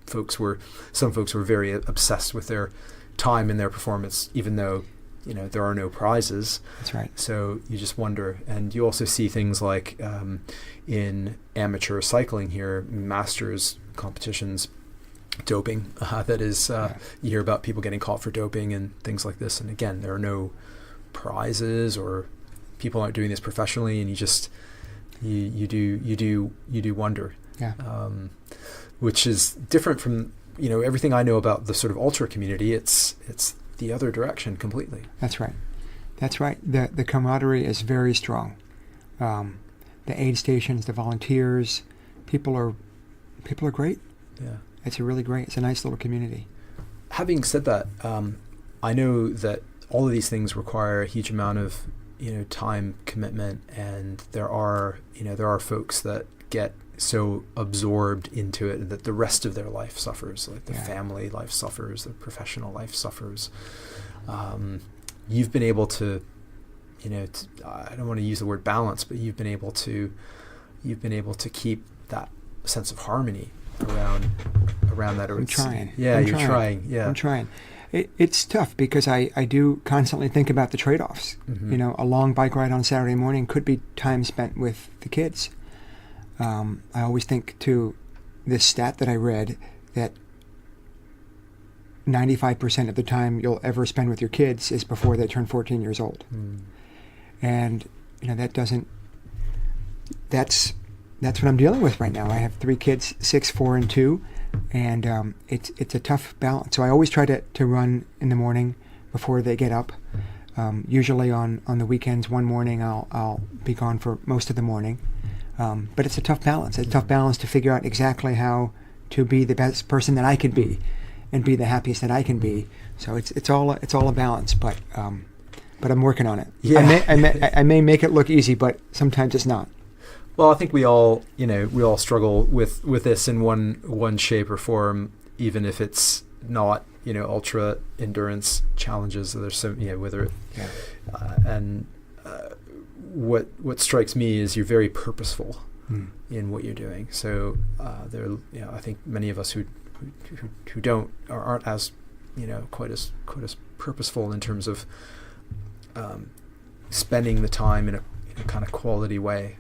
some folks were very obsessed with their time and their performance, even though there are no prizes. That's right. So you just wonder, and you also see things like in amateur cycling here, masters competitions, doping. That is, you hear about people getting caught for doping and things like this. And again, there are no prizes, or people aren't doing this professionally, and you do wonder. Yeah. Which is different from everything I know about the sort of ultra community. It's the other direction completely. That's right. The camaraderie is very strong. The aid stations, the volunteers, people are great. Yeah. It's a nice little community. Having said that, I know that all of these things require a huge amount of time commitment, and there are folks that get so absorbed into it that the rest of their life suffers, like the family life suffers, the professional life suffers. You've been able to, I don't want to use the word balance, but you've been able to keep that sense of harmony around that. I'm trying. Yeah, you're trying. Yeah, I'm trying. It's tough because I do constantly think about the trade-offs. Mm-hmm. A long bike ride on Saturday morning could be time spent with the kids. I always think to this stat that I read that 95% of the time you'll ever spend with your kids is before they turn 14 years old. Mm. And that's what I'm dealing with right now. I have 3 kids, 6, 4, and 2, and it's a tough balance. So I always try to run in the morning before they get up. Usually on the weekends, one morning I'll be gone for most of the morning. But it's a tough balance. It's a tough balance to figure out exactly how to be the best person that I could be, and be the happiest that I can be. So it's all a balance. But I'm working on it. Yeah. I may make it look easy, but sometimes it's not. Well, I think we all struggle with this in one shape or form, even if it's not ultra endurance challenges. There's some whether and. What strikes me is you're very purposeful in what you're doing. So I think many of us who don't aren't as quite as purposeful in terms of spending the time in a kind of quality way.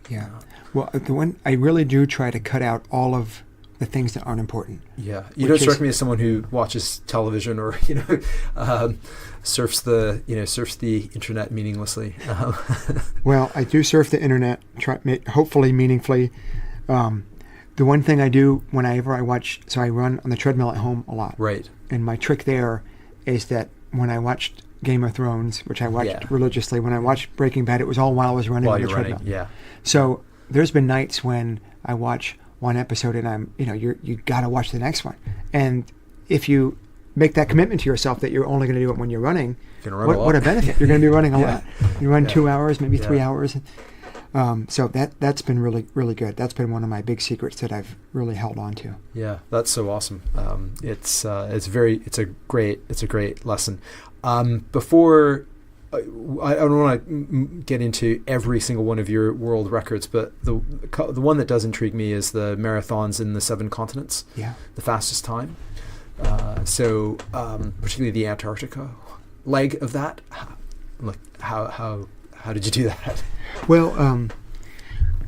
Yeah. Well, the one I really do try to cut out all of the things that aren't important. Yeah. You don't strike me as someone who watches television or surfs the internet meaninglessly. Well, I do surf the internet, hopefully meaningfully. The one thing I do whenever I watch, so I run on the treadmill at home a lot. Right. And my trick there is that when I watched Game of Thrones, which I watched religiously, when I watched Breaking Bad, it was all while I was running on the treadmill. Yeah. So there's been nights when I watch one episode and I'm, you got to watch the next one. And if you make that commitment to yourself that you're only going to do it when you're running, what a benefit. You're going to be running a lot. You run 2 hours, maybe 3 hours. So that's been really, really good. That's been one of my big secrets that I've really held on to. Yeah, that's so awesome. It's a great lesson. Before I don't want to get into every single one of your world records, but the one that does intrigue me is the marathons in the 7 continents. Yeah, the fastest time. So particularly the Antarctica leg of that. Like how did you do that? Well,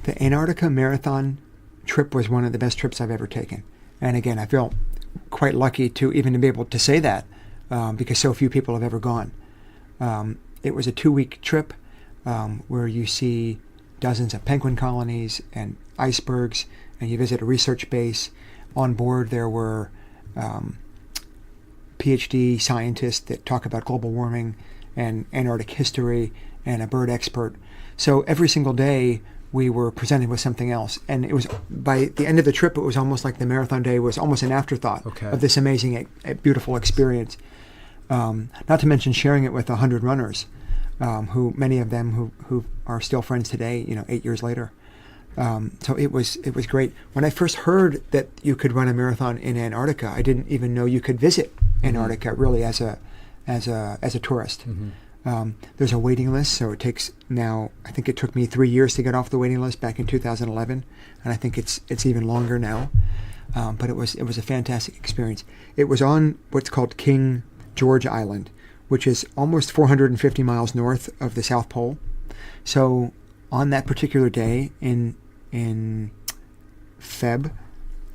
the Antarctica Marathon trip was one of the best trips I've ever taken. And again, I feel quite lucky to even be able to say that because so few people have ever gone. It was a 2-week trip where you see dozens of penguin colonies and icebergs, and you visit a research base. On board there were PhD scientists that talk about global warming and Antarctic history and a bird expert. So every single day we were presented with something else. And it was, by the end of the trip, it was almost like the marathon day was almost an afterthought of this amazing, beautiful experience. Not to mention sharing it with 100 runners, who many of them who are still friends today, 8 years later. So it was great. When I first heard that you could run a marathon in Antarctica, I didn't even know you could visit Antarctica really as a tourist. There's a waiting list, so it takes now. I think it took me 3 years to get off the waiting list back in 2011, and I think it's even longer now. But it was a fantastic experience. It was on what's called King George Island, which is almost 450 miles north of the South Pole. So on that particular day in Feb,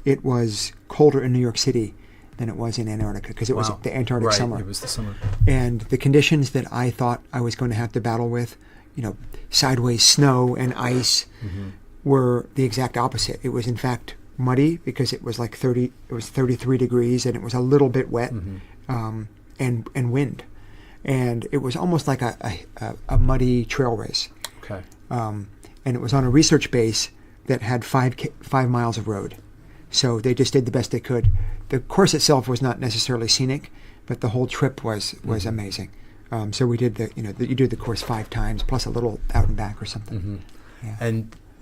it was colder in New York City than it was in Antarctica, because it was the Antarctic summer. It was the summer. And the conditions that I thought I was going to have to battle with, sideways snow and ice, were the exact opposite. It was in fact muddy, because it was like 33 degrees, and it was a little bit wet, and wind. And it was almost like a muddy trail race. Okay. And it was on a research base that had 5 miles of road. So they just did the best they could. The course itself was not necessarily scenic, but the whole trip was amazing. So we did you do the course 5 times plus a little out and back or something. Yeah.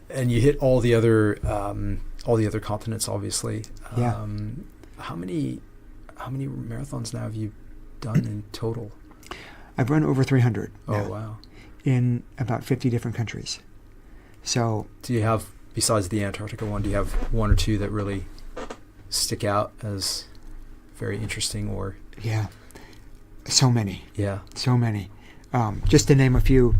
And you hit all the other continents, obviously. Yeah. How many marathons now have you done in total? I've run over 300 now, Oh wow! in about 50 different countries. So do you have, besides the Antarctica one, do you have one or two that really stick out as very interesting? Or yeah, so many. Yeah, so many. Just to name a few: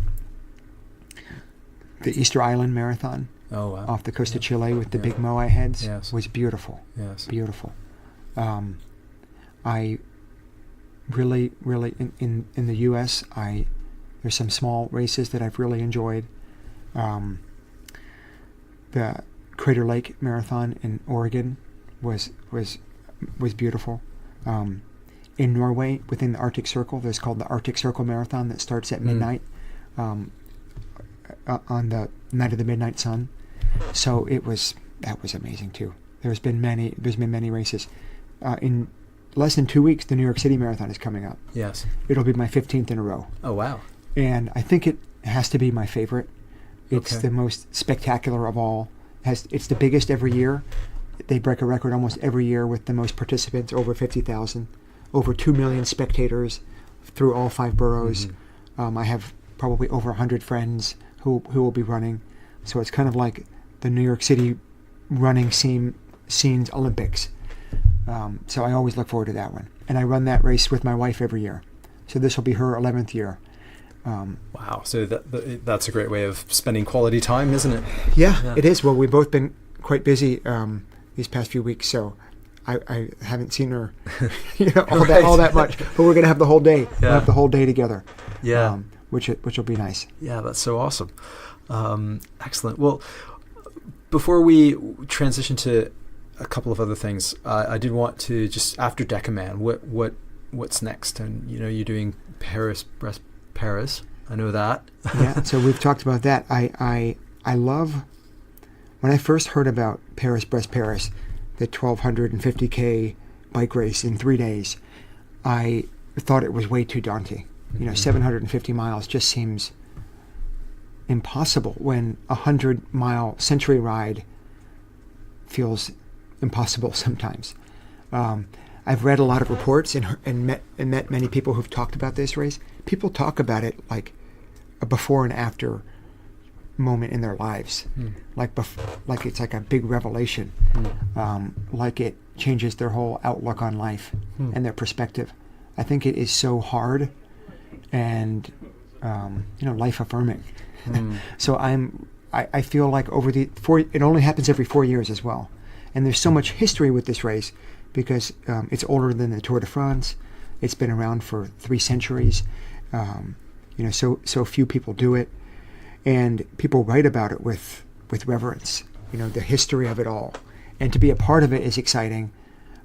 the Easter Island Marathon. Oh wow! Off the coast of Chile with the big moai heads. Yes. Was beautiful. Yes, beautiful. I really in the U.S. There's some small races that I've really enjoyed. The Crater Lake Marathon in Oregon was beautiful. In Norway, within the Arctic Circle, there's called the Arctic Circle Marathon that starts at midnight on the night of the midnight sun. So that was amazing too. There's been many races. In less than 2 weeks, the New York City Marathon is coming up. Yes. It'll be my 15th in a row. Oh wow! And I think it has to be my favorite. It's the most spectacular of all. It's the biggest every year. They break a record almost every year with the most participants, over 50,000, over 2 million spectators through all 5 boroughs. I have probably over 100 friends who will be running. So it's kind of like the New York City running scene's Olympics. So I always look forward to that one. And I run that race with my wife every year. So this will be her 11th year. Wow. So that's a great way of spending quality time, isn't it? Yeah, it is. Well, we've both been quite busy these past few weeks, so I haven't seen her all that much. But we're going to have the whole day. Yeah. We'll have the whole day together. Yeah. Which will be nice. Yeah, that's so awesome. Excellent. Well, before we transition to a couple of other things, I did want to just, after Deca Man, what's next? And you're doing Paris. I know that. Yeah. So we've talked about that. I love, when I first heard about Paris, the 1,250K bike race in 3 days, I thought it was way too daunting. 750 miles just seems impossible when a 100-mile century ride feels impossible sometimes. I've read a lot of reports and met many people who've talked about this race. People talk about it like a before and after moment in their lives, like it's like a big revelation, like it changes their whole outlook on life and their perspective. I think it is so hard and life affirming. So I feel like it only happens every 4 years as well, and there's so much history with this race because it's older than the Tour de France. It's been around for 3 centuries. So few people do it, and people write about it with reverence. The history of it all, and to be a part of it is exciting.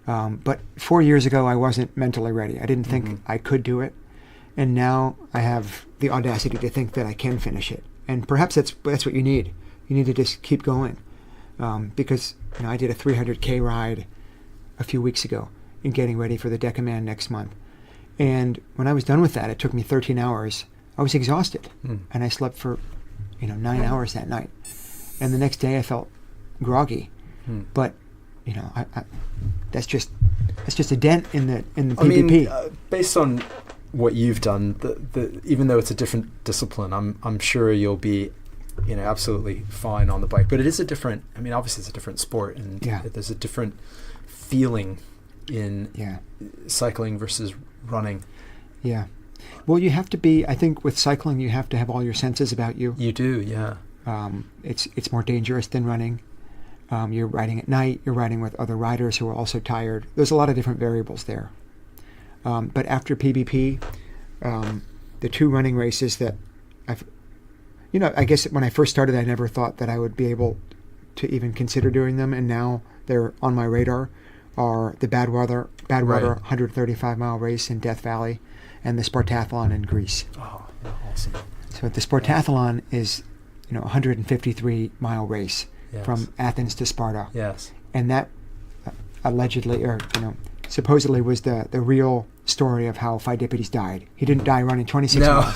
But 4 years ago, I wasn't mentally ready. I didn't think I could do it, And now I have the audacity to think that I can finish it. And perhaps that's what you need. You need to just keep going. Because I did a 300K ride a few weeks ago in getting ready for the Deca Man next month. And when I was done with that, it took me 13 hours. I was exhausted. And I slept for 9 hours that night. And the next day I felt groggy. But that's just a dent in the PvP. I mean, based on what you've done, even though it's a different discipline, I'm sure you'll be absolutely fine on the bike. But it is a different, obviously it's a different sport, and there's a different feeling in cycling versus running. Yeah. Well, you have to be, I think with cycling, you have to have all your senses about you. You do, yeah. It's more dangerous than running. You're riding at night, you're riding with other riders who are also tired. There's a lot of different variables there. But after PvP, the 2 running races that I guess when I first started, I never thought that I would be able to even consider doing them, and now they're on my radar, are the Badwater 135-mile race in Death Valley and the Spartathlon in Greece. Oh, awesome. So the Spartathlon is, 153-mile race from Athens to Sparta. Yes. And that allegedly, or, supposedly was the real story of how Pheidippides died. He didn't die running 26 miles.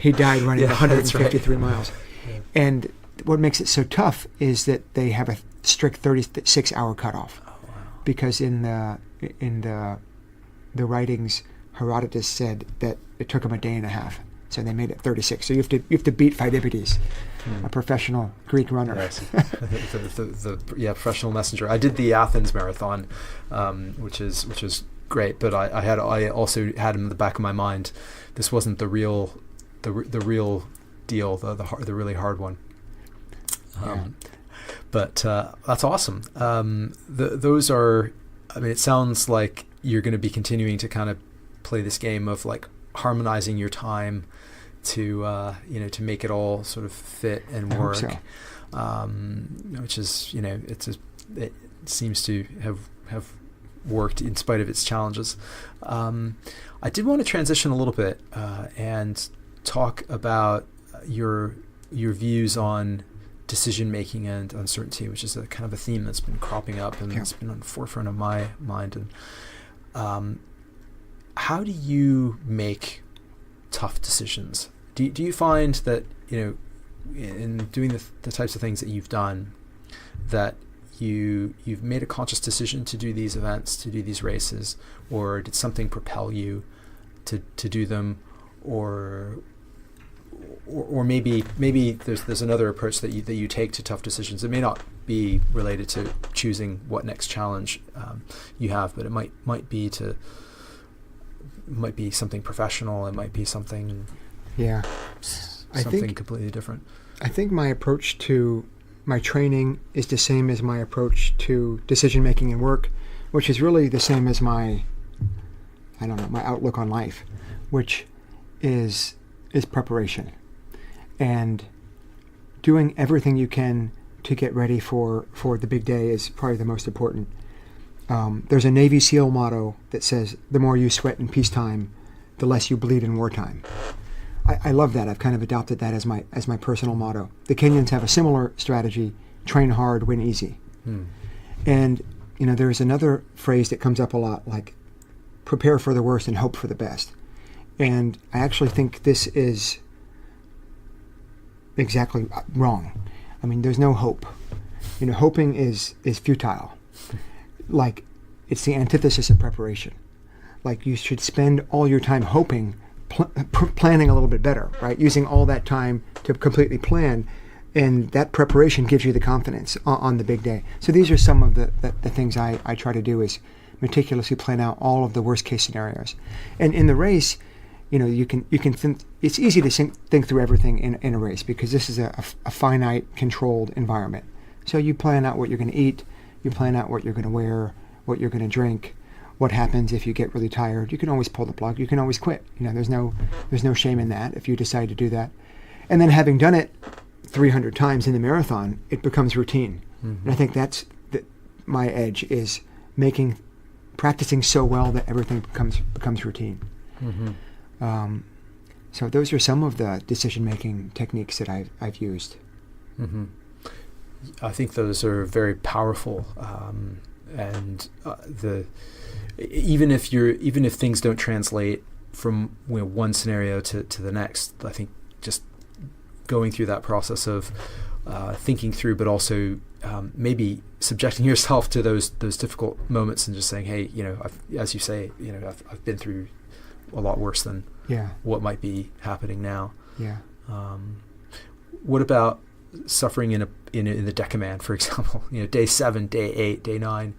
He died running 153 miles. Yeah. And what makes it so tough is that they have a strict 36-hour cutoff. Oh, wow. Because in the writings, Herodotus said that it took him a day and a half. So they made it 36. So you have to beat Pheidippides, a professional Greek runner. Right. the professional messenger. I did the Athens Marathon, which is great, but I also had in the back of my mind, this wasn't the real deal, the really hard one. But that's awesome. Those are, it sounds like you're going to be continuing to kind of play this game of like harmonizing your time to make it all sort of fit and work. I hope so. Which is it seems to have worked in spite of its challenges. I did want to transition a little bit and talk about your views on decision making and uncertainty, which is a kind of a theme that's been cropping up and it's been on the forefront of my mind. And how do you make tough decisions? Do you find that in doing the types of things that you've done, that you've made a conscious decision to do these events, to do these races, or did something propel you to do them, or maybe there's another approach that you take to tough decisions. It may not be related to choosing what next challenge you have, but it might be something professional. It might be something completely different. I think my approach to my training is the same as my approach to decision making in work, which is really the same as my outlook on life, which is preparation and doing everything you can to get ready for the big day is probably the most important. There's a Navy SEAL motto that says, the more you sweat in peacetime, the less you bleed in wartime. I love that. I've kind of adopted that as my personal motto. The Kenyans have a similar strategy: train hard, win easy. And there's another phrase that comes up a lot, like prepare for the worst and hope for the best. And I actually think this is exactly wrong. There's no hope. Hoping is futile. Like, it's the antithesis of preparation. Like, you should spend all your time hoping, planning a little bit better, right? Using all that time to completely plan, and that preparation gives you the confidence on the big day. So these are some of the things I try to do, is meticulously plan out all of the worst case scenarios. And in the race, you can think, it's easy to think through everything in a race, because this is a finite, controlled environment. So you plan out what you're going to eat, you plan out what you're going to wear, what you're going to drink, what happens if you get really tired. You can always pull the plug. You can always quit. There's no shame in that if you decide to do that. And then having done it 300 times in the marathon, it becomes routine. Mm-hmm. And I think that's my edge, is practicing so well that everything becomes routine. Mm-hmm. So those are some of the decision-making techniques that I've used. Mm-hmm. I think those are very powerful, and even if things don't translate from one scenario to the next, I think just going through that process of thinking through, but also maybe subjecting yourself to those difficult moments and just saying, hey, as you say, I've been through a lot worse than what might be happening now. Yeah. What about suffering in the Deca Man, for example? Day 7, day 8, day 9.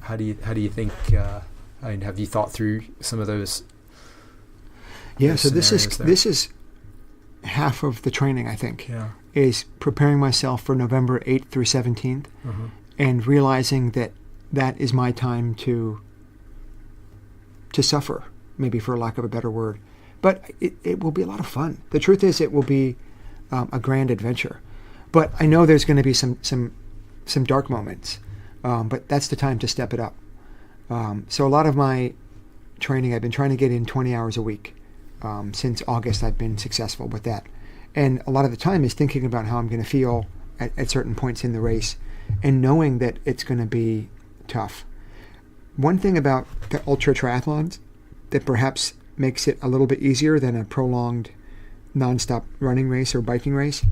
How do you think? Have you thought through some of those? Yeah. So this is half of the training, I think. Yeah. Is preparing myself for November 8th through 17th, and realizing that is my time to suffer, maybe for lack of a better word. But it will be a lot of fun. The truth is, it will be a grand adventure. But I know there's going to be some dark moments. But that's the time to step it up. So a lot of my training, I've been trying to get in 20 hours a week. Since August, I've been successful with that. And a lot of the time is thinking about how I'm going to feel at certain points in the race and knowing that it's going to be tough. One thing about the ultra triathlons that perhaps makes it a little bit easier than a prolonged nonstop running race or biking race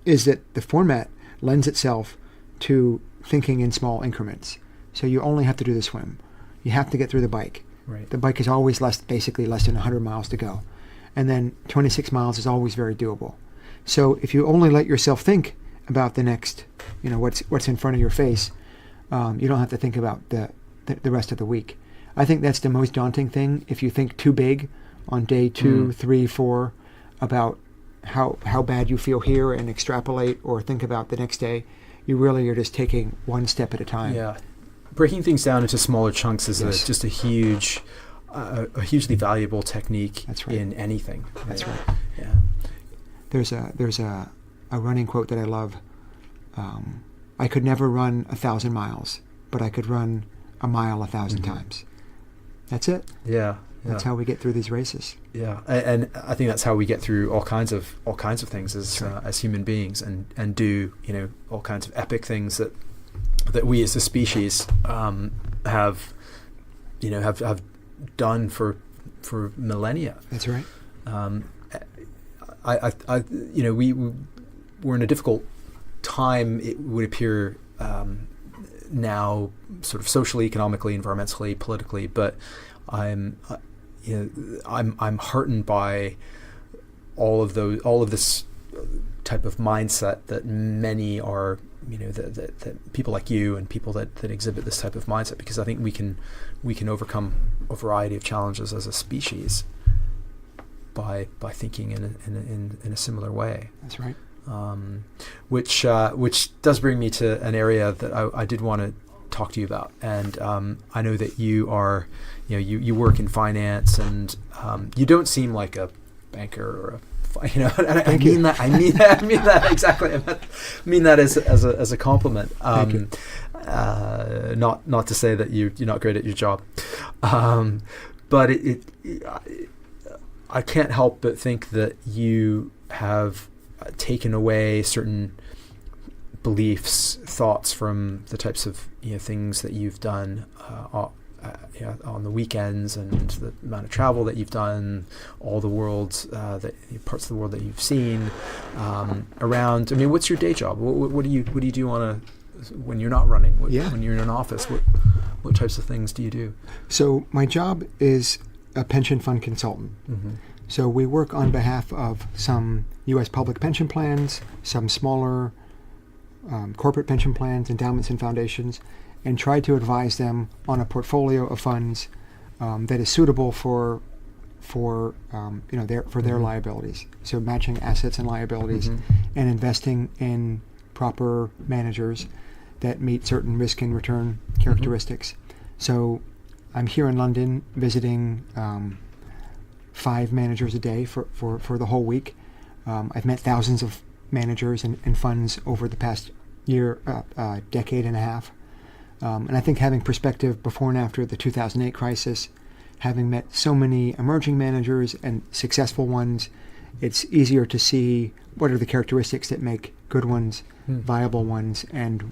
is that the format lends itself to thinking in small increments. So you only have to do the swim. You have to get through the bike. Right. The bike is always basically less than 100 miles to go. And then 26 miles is always very doable. So if you only let yourself think about the next, what's in front of your face, you don't have to think about the rest of the week. I think that's the most daunting thing. If you think too big on day 2, 3, 4 about how bad you feel here and extrapolate or think about the next day, you really are just taking one step at a time. Yeah. Breaking things down into smaller chunks is just a hugely valuable technique. That's right. In anything. That's right. Yeah. There's a running quote that I love. I could never run 1,000 miles, but I could run a mile 1,000 times. That's it. Yeah. That's how we get through these races. Yeah, and I think that's how we get through all kinds of things as human beings, and do all kinds of epic things that we as a species have done for millennia. That's right. We're in a difficult time. It would appear now, sort of socially, economically, environmentally, politically, but I'm heartened by all of this type of mindset that many are, that people like you and people that exhibit this type of mindset, because I think we can overcome a variety of challenges as a species by thinking in a similar way. That's right. Which does bring me to an area that I did want to talk to you about, and I know that you are, you work in finance, and you don't seem like a banker or a, and I mean that exactly. I mean that as a compliment. Thank you. Not to say that you're not great at your job, but I can't help but think that you have taken away certain beliefs, thoughts from the types of things that you've done on the weekends, and the amount of travel that you've done, all the worlds, parts of the world that you've seen around. I mean, what's your day job? What do you do when you're not running? When you're in an office, what types of things do you do? So my job is a pension fund consultant. Mm-hmm. So we work on behalf of some U.S. public pension plans, some smaller corporate pension plans, endowments, and foundations, and try to advise them on a portfolio of funds that is suitable for their liabilities. So matching assets and liabilities, and investing in proper managers that meet certain risk and return characteristics. So I'm here in London visiting 5 managers a day for the whole week. I've met thousands of managers and funds over the past decade and a half. And I think having perspective before and after the 2008 crisis, having met so many emerging managers and successful ones, it's easier to see what are the characteristics that make good ones, viable ones, and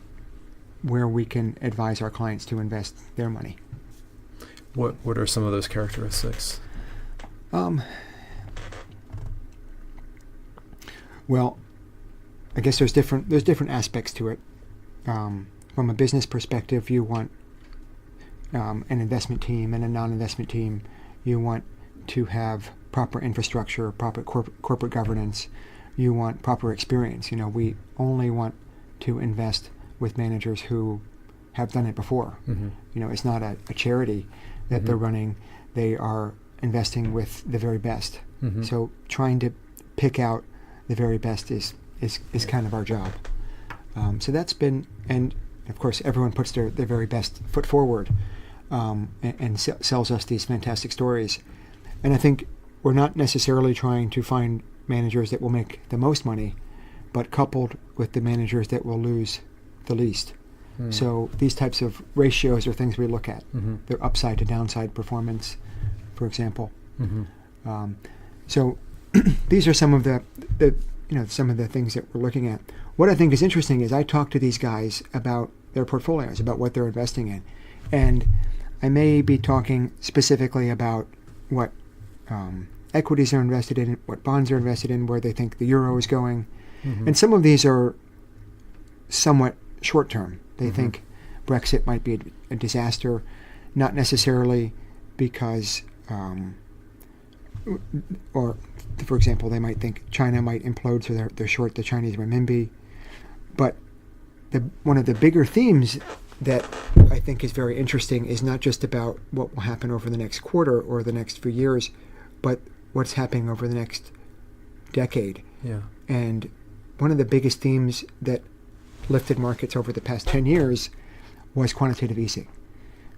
where we can advise our clients to invest their money. What are some of those characteristics? Well, I guess there's different aspects to it. From a business perspective, you want an investment team and a non-investment team. You want to have proper infrastructure, proper corporate governance. You want proper experience. We only want to invest with managers who have done it before. It's not a charity that they're running. They are investing with the very best. So trying to pick out the very best is kind of our job. So that's been, and of course everyone puts their very best foot forward and sells us these fantastic stories. And I think we're not necessarily trying to find managers that will make the most money, but coupled with the managers that will lose the least. So these types of ratios are things we look at. Their upside to downside performance, for example. So these are some of the some of the things that we're looking at. What I think is interesting is I talk to these guys about their portfolios, about what they're investing in, and I may be talking specifically about what equities are invested in, what bonds are invested in, where they think the euro is going, and some of these are somewhat short term. They think Brexit might be a disaster, not necessarily because, or for example, they might think China might implode, so they're short the Chinese renminbi. But one of the bigger themes that I think is very interesting is not just about what will happen over the next quarter or the next few years, but what's happening over the next decade. And one of the biggest themes that lifted markets over the past 10 years was quantitative easing.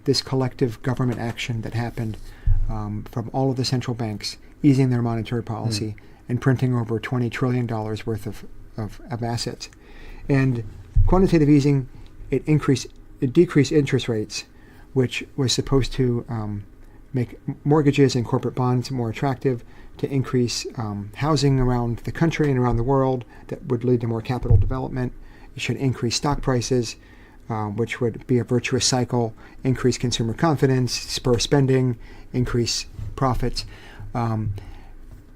This collective government action that happened from all of the central banks easing their monetary policy and printing over $20 trillion worth of assets. And quantitative easing, it decreased interest rates, which was supposed to make mortgages and corporate bonds more attractive, to increase housing around the country and around the world that would lead to more capital development. It should increase stock prices, which would be a virtuous cycle, increase consumer confidence, spur spending, increase profits.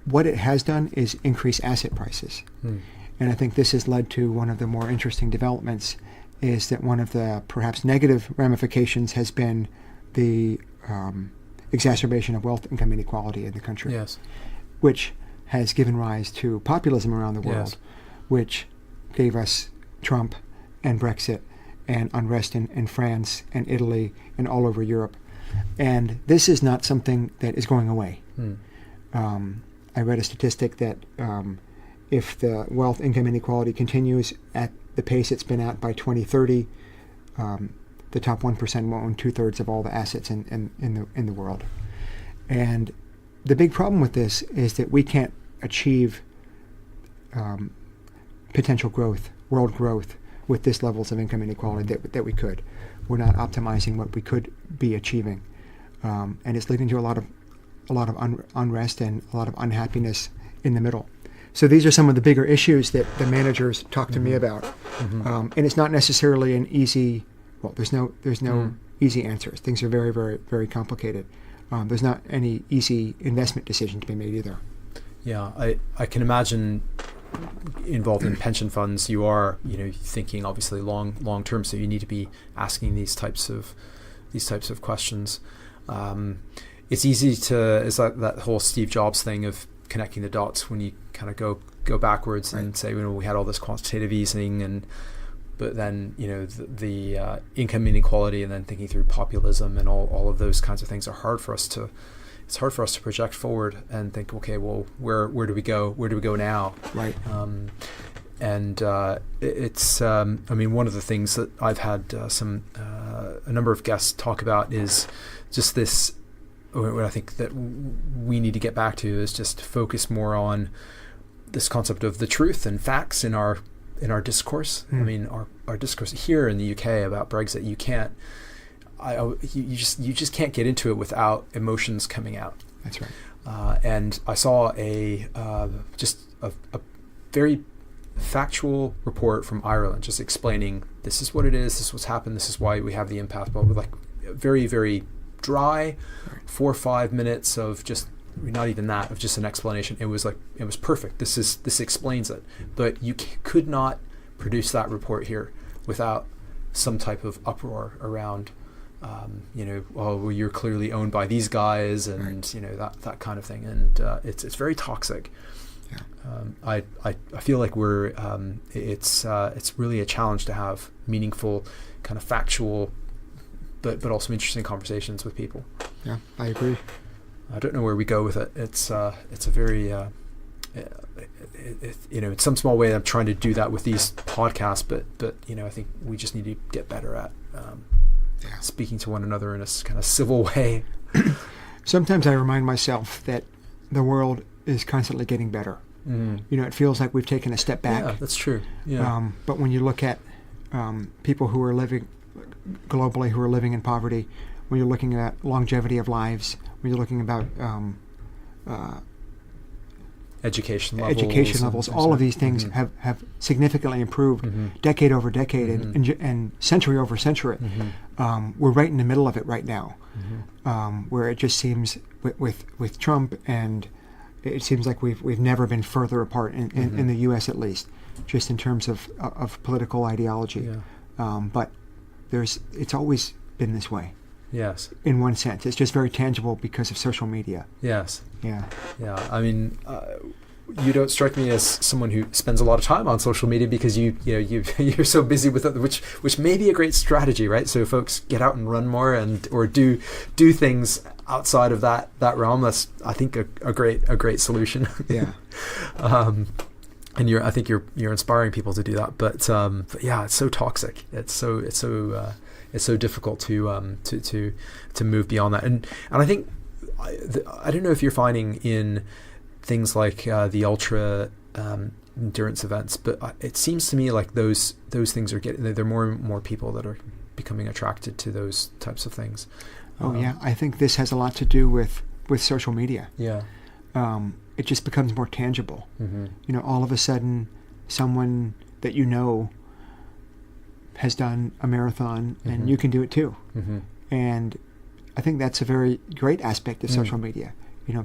What it has done is increase asset prices. And I think this has led to one of the more interesting developments, is that one of the perhaps negative ramifications has been the exacerbation of wealth income inequality in the country, which has given rise to populism around the world, which gave us Trump and Brexit and unrest in France and Italy and all over Europe. And this is not something that is going away. I read a statistic that if the wealth income inequality continues at the pace it's been at by 2030, the top 1% will own 2/3 of all the assets in the world. And the big problem with this is that we can't achieve potential growth, world growth, with this levels of income inequality that we could. We're not optimizing what we could be achieving, and it's leading to a lot of unrest and a lot of unhappiness in the middle. So these are some of the bigger issues that the managers talk to me about, and it's not necessarily an easy. Well, there's no easy answers. Things are very, very, very complicated. There's not any easy investment decision to be made either. Yeah, I can imagine involved in pension funds, you are thinking obviously long term, so you need to be asking these types of questions. It's easy to, it's like that whole Steve Jobs thing of connecting the dots when you kind of go backwards and say, we had all this quantitative easing, but then the income inequality, and then thinking through populism and all of those kinds of things are hard for us to. It's hard for us to project forward and think, okay, well, where do we go? Where do we go now? Right. It's one of the things that I've had a number of guests talk about is just this. What I think that we need to get back to is just focus more on this concept of the truth and facts in our discourse. I mean, our discourse here in the UK about Brexit, you just can't get into it without emotions coming out. That's right. And I saw just a very factual report from Ireland, just explaining this is what it is, this is what's happened, this is why we have the impasse, but with like very, very dry 4 or 5 minutes of just, not even that, of just an explanation. It was perfect. This explains it. But you could not produce that report here without some type of uproar around, well, you're clearly owned by these guys, and that kind of thing. And it's very toxic. Yeah. I feel like it's really a challenge to have meaningful, kind of factual, but also interesting conversations with people. Yeah, I agree. I don't know where we go with it. It's a very in some small way I'm trying to do that with these podcasts, but I think we just need to get better at speaking to one another in a kind of civil way. Sometimes I remind myself that the world is constantly getting better. It feels like we've taken a step back. Yeah, that's true. Yeah. But when you look at people who are living globally, who are living in poverty, when you're looking at longevity of lives, when you're looking about education levels, all of these things have significantly improved decade over decade and century over century. We're right in the middle of it right now, where it just seems with Trump, and it seems like we've never been further apart in the U.S. at least, just in terms of political ideology. Yeah. But it's always been this way. Yes. In one sense, it's just very tangible because of social media. Yes. Yeah. Yeah. I mean, you don't strike me as someone who spends a lot of time on social media, because you're so busy with it, which may be a great strategy, right? So folks get out and run more or do things outside of that realm. That's, I think, a great solution. Yeah. And I think you're inspiring people to do that. But yeah, it's so toxic. It's so difficult to move beyond that. And I think I don't know if you're finding in things like the ultra endurance events, but it seems to me like those things are there are more and more people that are becoming attracted to those types of things. Oh yeah, I think this has a lot to do with social media. Yeah. It just becomes more tangible. All of a sudden, someone that has done a marathon, and you can do it too. And I think that's a very great aspect of social media.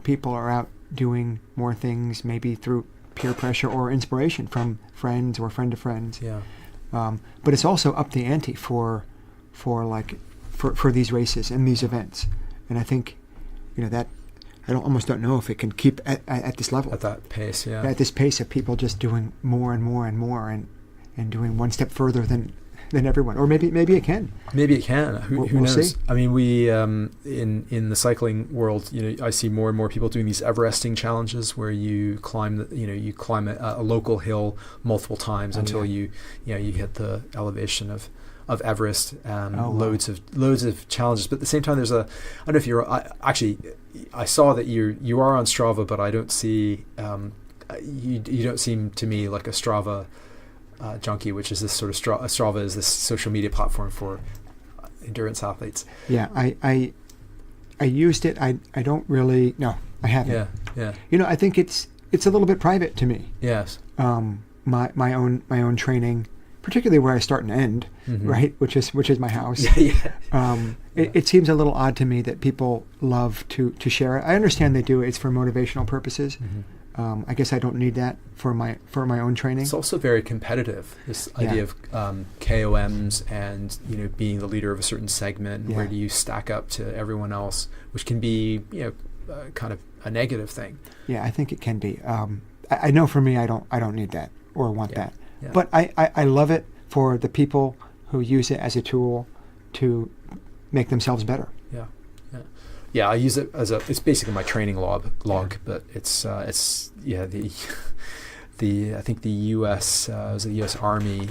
People are out doing more things, maybe through peer pressure or inspiration from friends or friend of friends. Yeah. But it's also up the ante for these races and these events. And I think, that I almost don't know if it can keep at this level. At that pace, yeah. At this pace of people just doing more and more and more and doing one step further than everyone. Or maybe it can. Maybe it can. Who we'll knows? See. I mean, we in the cycling world, I see more and more people doing these Everesting challenges where you climb a local hill multiple times until you hit the elevation of Everest. Loads of challenges, but at the same time, I don't know if you're I saw that you are on Strava, but I don't see you don't seem to me like a Strava junkie, which is this sort of Strava is this social media platform for endurance athletes. Yeah, I used it. I don't really. No, I haven't. Yeah. I think it's a little bit private to me. Yes. My own training, particularly where I start and end, right? Which is my house. Yeah. It seems a little odd to me that people love to share it. I understand they do. It's for motivational purposes. I guess I don't need that for my own training. It's also very competitive. This idea of KOMs and being the leader of a certain segment. Yeah. Where do you stack up to everyone else, which can be kind of a negative thing. Yeah, I think it can be. I know for me, I don't need that or want that. Yeah. But I love it for the people who use it as a tool to make themselves better. Yeah, I use it it's basically my training log, but it's I think the U.S. Was the U.S. Army,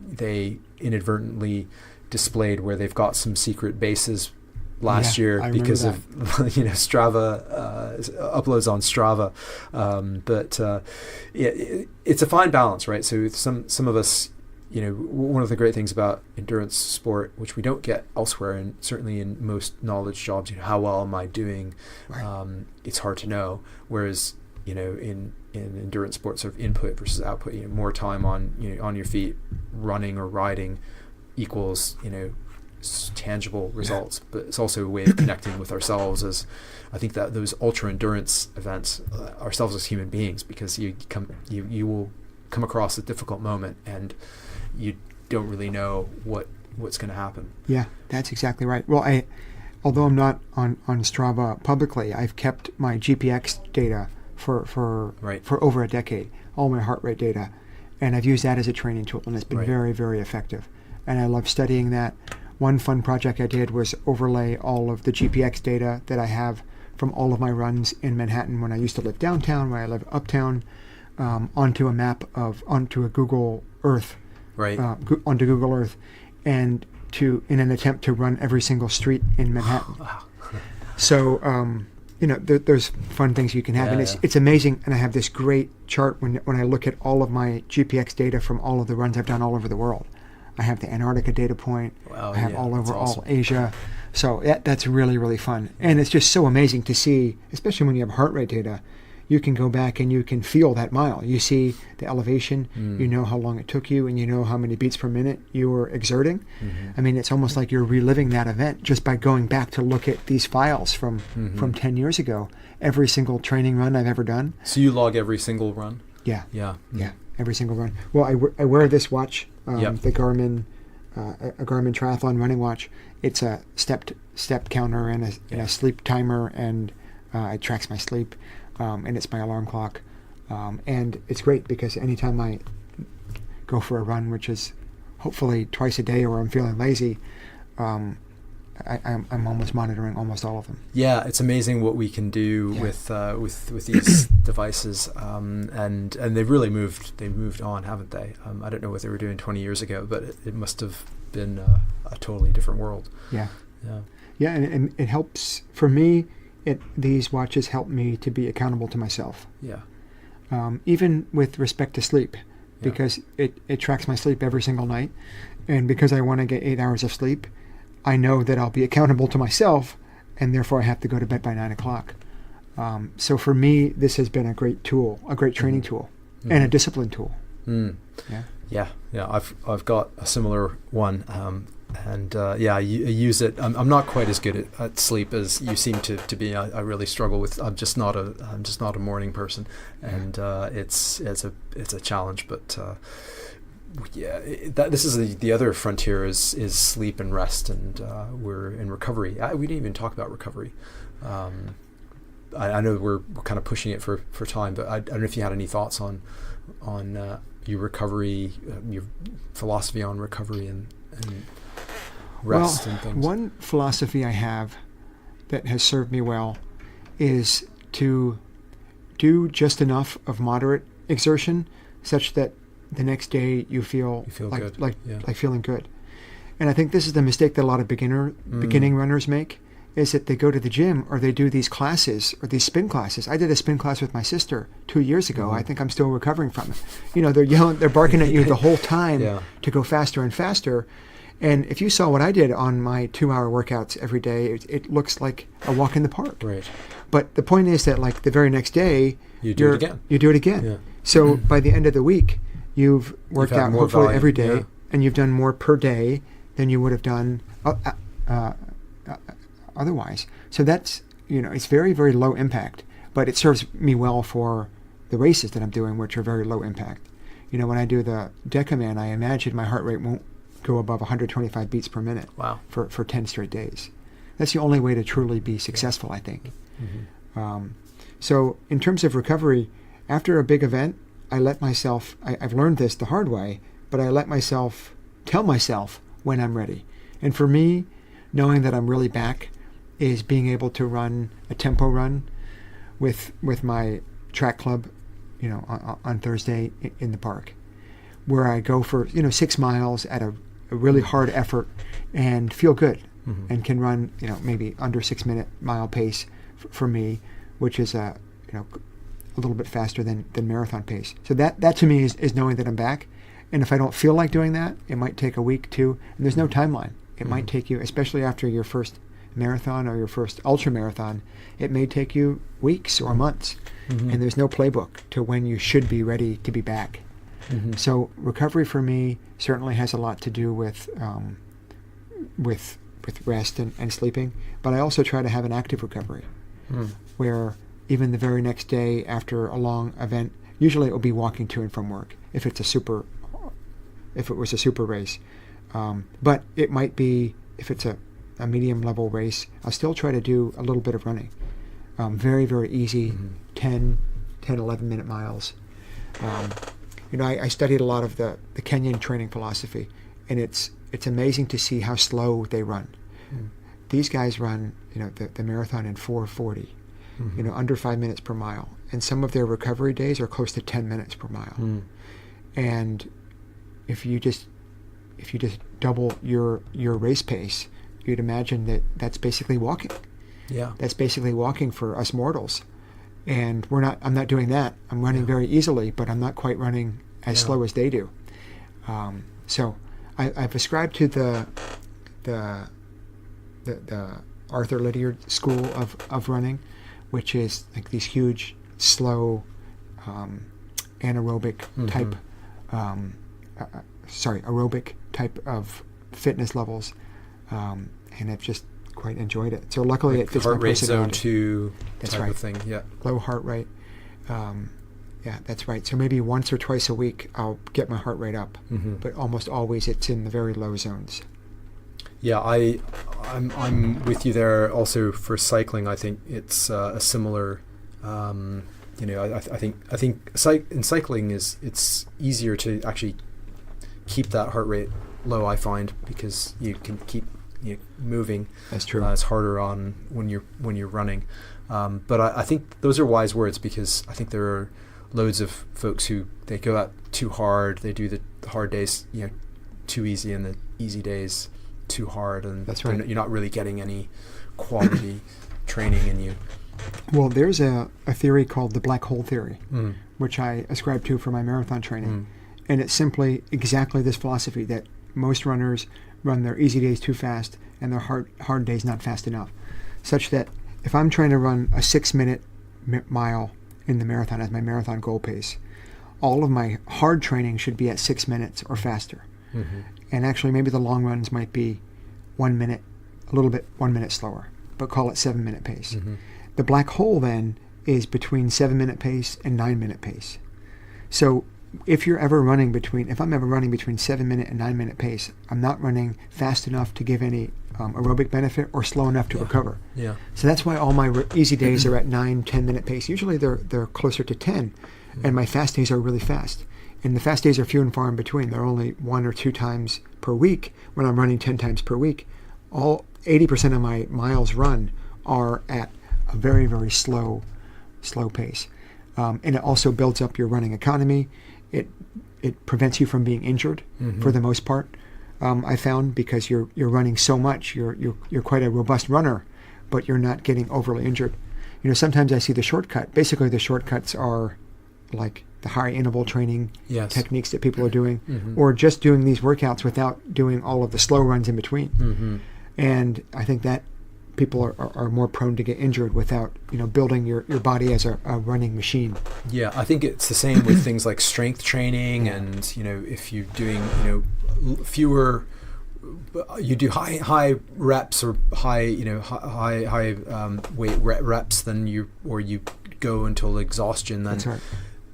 they inadvertently displayed where they've got some secret bases last year because of Strava uploads on Strava, but it's a fine balance, right? So some of us one of the great things about endurance sport, which we don't get elsewhere, and certainly in most knowledge jobs, how well am I doing? Right. It's hard to know. Whereas, in endurance sport, sort of input versus output, more time on your feet, running or riding equals, tangible results. But it's also a way of connecting with ourselves, as I think that those ultra endurance events, ourselves as human beings, because you will come across a difficult moment and you don't really know what's going to happen. Yeah, that's exactly right. Well, although I'm not on Strava publicly, I've kept my GPX data for over a decade, all my heart rate data, and I've used that as a training tool, and it's been very, very effective. And I love studying that. One fun project I did was overlay all of the GPX data that I have from all of my runs in Manhattan when I used to live downtown, when I live uptown, onto a Google Earth. Right. Onto Google Earth, and in an attempt to run every single street in Manhattan. Wow. So there's fun things you can have, and it's amazing. And I have this great chart when I look at all of my GPX data from all of the runs I've done all over the world. I have the Antarctica data point. Wow, I have all over all Asia. So that's really, really fun, and it's just so amazing to see, especially when you have heart rate data. You can go back and you can feel that mile. You see the elevation, you know how long it took you, and you know how many beats per minute you were exerting. Mm-hmm. I mean, it's almost like you're reliving that event just by going back to look at these files from 10 years ago. Every single training run I've ever done. So you log every single run? Yeah. Yeah. Mm-hmm. Yeah, every single run. Well, I wear this watch, the Garmin, a Garmin triathlon running watch. It's a step counter and a sleep timer, and it tracks my sleep. And it's my alarm clock, and it's great because anytime I go for a run, which is hopefully twice a day, or I'm feeling lazy, I'm almost monitoring almost all of them. Yeah, it's amazing what we can do with these devices, and they've really moved on, haven't they? I don't know what they were doing 20 years ago, but it must have been a totally different world. Yeah, and it helps for me. These watches help me to be accountable to myself. Yeah. Even with respect to sleep, because it tracks my sleep every single night, and because I want to get 8 hours of sleep, I know that I'll be accountable to myself, and therefore I have to go to bed by 9 o'clock. So for me, this has been a great tool, a great training tool, and a discipline tool. Yeah. I've got a similar one. And I use it. I'm not quite as good at sleep as you seem to be. I really struggle with. I'm just not a morning person, and it's a challenge. But this is the other frontier is sleep and rest, and we're in recovery. We didn't even talk about recovery. I know we're kind of pushing it for time, but I don't know if you had any thoughts on your recovery, your philosophy on recovery and rest and things. One philosophy I have that has served me well is to do just enough of moderate exertion such that the next day you feel like feeling good. And I think this is the mistake that a lot of beginning runners make, is that they go to the gym or they do these classes or these spin classes. I did a spin class with my sister 2 years ago. I think I'm still recovering from it. They're yelling, they're barking at you the whole time to go faster and faster. And if you saw what I did on my 2-hour workouts every day, it looks like a walk in the park. Right. But the point is that, like, the very next day, you do it again. Yeah. So by the end of the week, you've worked out hopefully every day, and you've done more per day than you would have done otherwise. So that's, it's very, very low impact, but it serves me well for the races that I'm doing, which are very low impact. When I do the Deca Man, I imagine my heart rate won't go above 125 beats per minute. Wow. For 10 straight days. That's the only way to truly be successful, I think. Mm-hmm. So in terms of recovery, after a big event, I let myself, I've learned this the hard way, but I let myself tell myself when I'm ready. And for me, knowing that I'm really back is being able to run a tempo run with my track club, on Thursday in the park, where I go for 6 miles at a really hard effort and feel good, and can run maybe under 6 minute mile pace for me, which is a little bit faster than marathon pace. So that to me is knowing that I'm back, And if I don't feel like doing that, it might take a week, two, and there's no timeline. It might take you, especially after your first marathon or your first ultra marathon, it may take you weeks or months, and there's no playbook to when you should be ready to be back. So recovery for me certainly has a lot to do with rest and sleeping, but I also try to have an active recovery, where even the very next day after a long event, usually it will be walking to and from work if it was a super race. But it might be, if it's a medium level race, I'll still try to do a little bit of running. Very, very easy, 10, 11 minute miles. I studied a lot of the Kenyan training philosophy, and it's amazing to see how slow they run. These guys run, the marathon in 4:40, under 5 minutes per mile. And some of their recovery days are close to 10 minutes per mile. And if you just double your race pace, you'd imagine that's basically walking. Yeah. That's basically walking for us mortals. And I'm not doing that. I'm running very easily, but I'm not quite running as slow as they do. So I've ascribed to the Arthur Lydiard school of running, which is like these huge, slow, anaerobic type, aerobic type of fitness levels, and I've just quite enjoyed it. So luckily it fits my personality. Heart rate zone 2 That's type right. of thing, yeah. Low heart rate. Yeah, that's right. So maybe once or twice a week I'll get my heart rate up, but almost always it's in the very low zones. Yeah, I'm with you there. Also for cycling, I think it's a similar. I think in cycling it's easier to actually keep that heart rate low. I find, because you can keep moving. That's true. It's harder on when you're running. But I think those are wise words, because I think there are loads of folks who they go out too hard. They do the hard days too easy, and the easy days too hard, and that's right. You're not really getting any quality training in you. Well, there's a theory called the black hole theory, which I ascribe to for my marathon training. And it's simply exactly this philosophy, that most runners run their easy days too fast and their hard days not fast enough. Such that if I'm trying to run a 6-minute mile in the marathon as my marathon goal pace, all of my hard training should be at 6 minutes or faster. And actually maybe the long runs might be 1 minute, 1 minute slower, but call it 7-minute pace. The black hole then is between 7-minute pace and 9-minute pace. So if I'm ever running between 7-minute and 9-minute pace, I'm not running fast enough to give any aerobic benefit, or slow enough to recover. Yeah. So that's why all my easy days are at 9, 10-minute pace. Usually they're closer to 10, and my fast days are really fast. And the fast days are few and far in between. They're only 1 or 2 times per week when I'm running 10 times per week. All 80% of my miles run are at a very, very slow pace. And it also builds up your running economy. It prevents you from being injured for the most part. I found, because you're running so much, you're quite a robust runner, but you're not getting overly injured. Sometimes I see the shortcut. Basically, the shortcuts are like the high interval training techniques that people are doing, or just doing these workouts without doing all of the slow runs in between. And I think that people are more prone to get injured without building your body as a running machine. Yeah, I think it's the same with things like strength training, and if you're doing fewer, you do high reps or high weight reps, then you go until exhaustion, then That's right.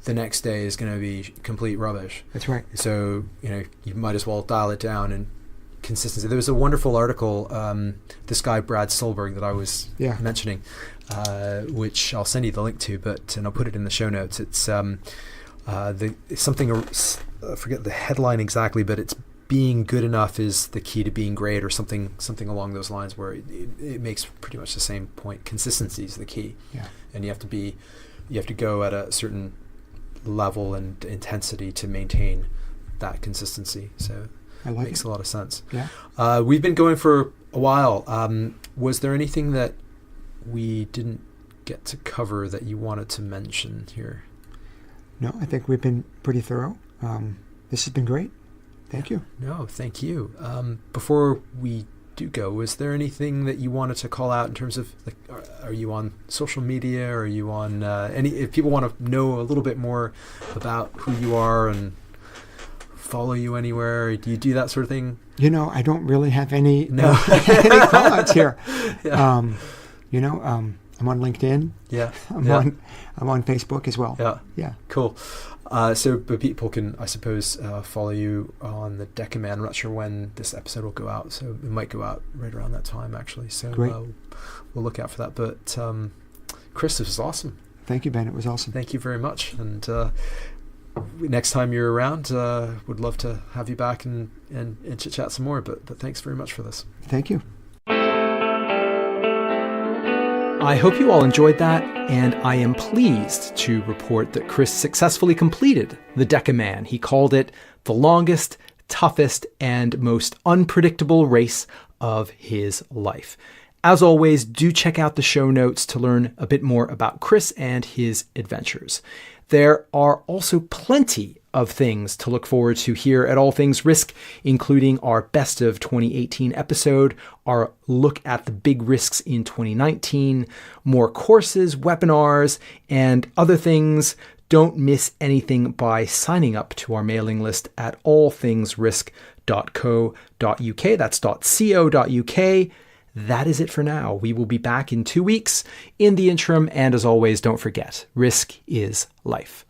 the next day is going to be complete rubbish. That's right. So you might as well dial it down. And consistency. There was a wonderful article, this guy Brad Solberg that I was mentioning, which I'll send you the link to, and I'll put it in the show notes. It's something, I forget the headline exactly, but it's being good enough is the key to being great, or something along those lines, where it makes pretty much the same point. Consistency is the key, and you have to go at a certain level and intensity to maintain that consistency. So it makes a lot of sense. Yeah. We've been going for a while. Was there anything that we didn't get to cover that you wanted to mention here? No, I think we've been pretty thorough. This has been great. Thank you. No, thank you. Before we do go, is there anything that you wanted to call out in terms of, like, are you on social media? Are you on if people want to know a little bit more about who you are and follow you anywhere, do you do that sort of thing? I don't really have any any call-outs here. Yeah. I'm on LinkedIn. Yeah. I'm on Facebook as well. Yeah. Yeah. Cool. But people can, I suppose, follow you on the Deca Man. I'm not sure when this episode will go out, so it might go out right around that time, actually. So we'll look out for that. But Chris, this was awesome. Thank you, Ben. It was awesome. Thank you very much. And next time you're around, would love to have you back and chit-chat some more. But thanks very much for this. Thank you. I hope you all enjoyed that, and I am pleased to report that Chris successfully completed the Deca Man. He called it the longest, toughest, and most unpredictable race of his life. As always, do check out the show notes to learn a bit more about Chris and his adventures. There are also plenty of things to look forward to here at All Things Risk, including our Best of 2018 episode, our look at the big risks in 2019, more courses, webinars, and other things. Don't miss anything by signing up to our mailing list at allthingsrisk.co.uk. That's .co.uk. That is it for now. We will be back in 2 weeks. In the interim, and as always, don't forget, risk is life.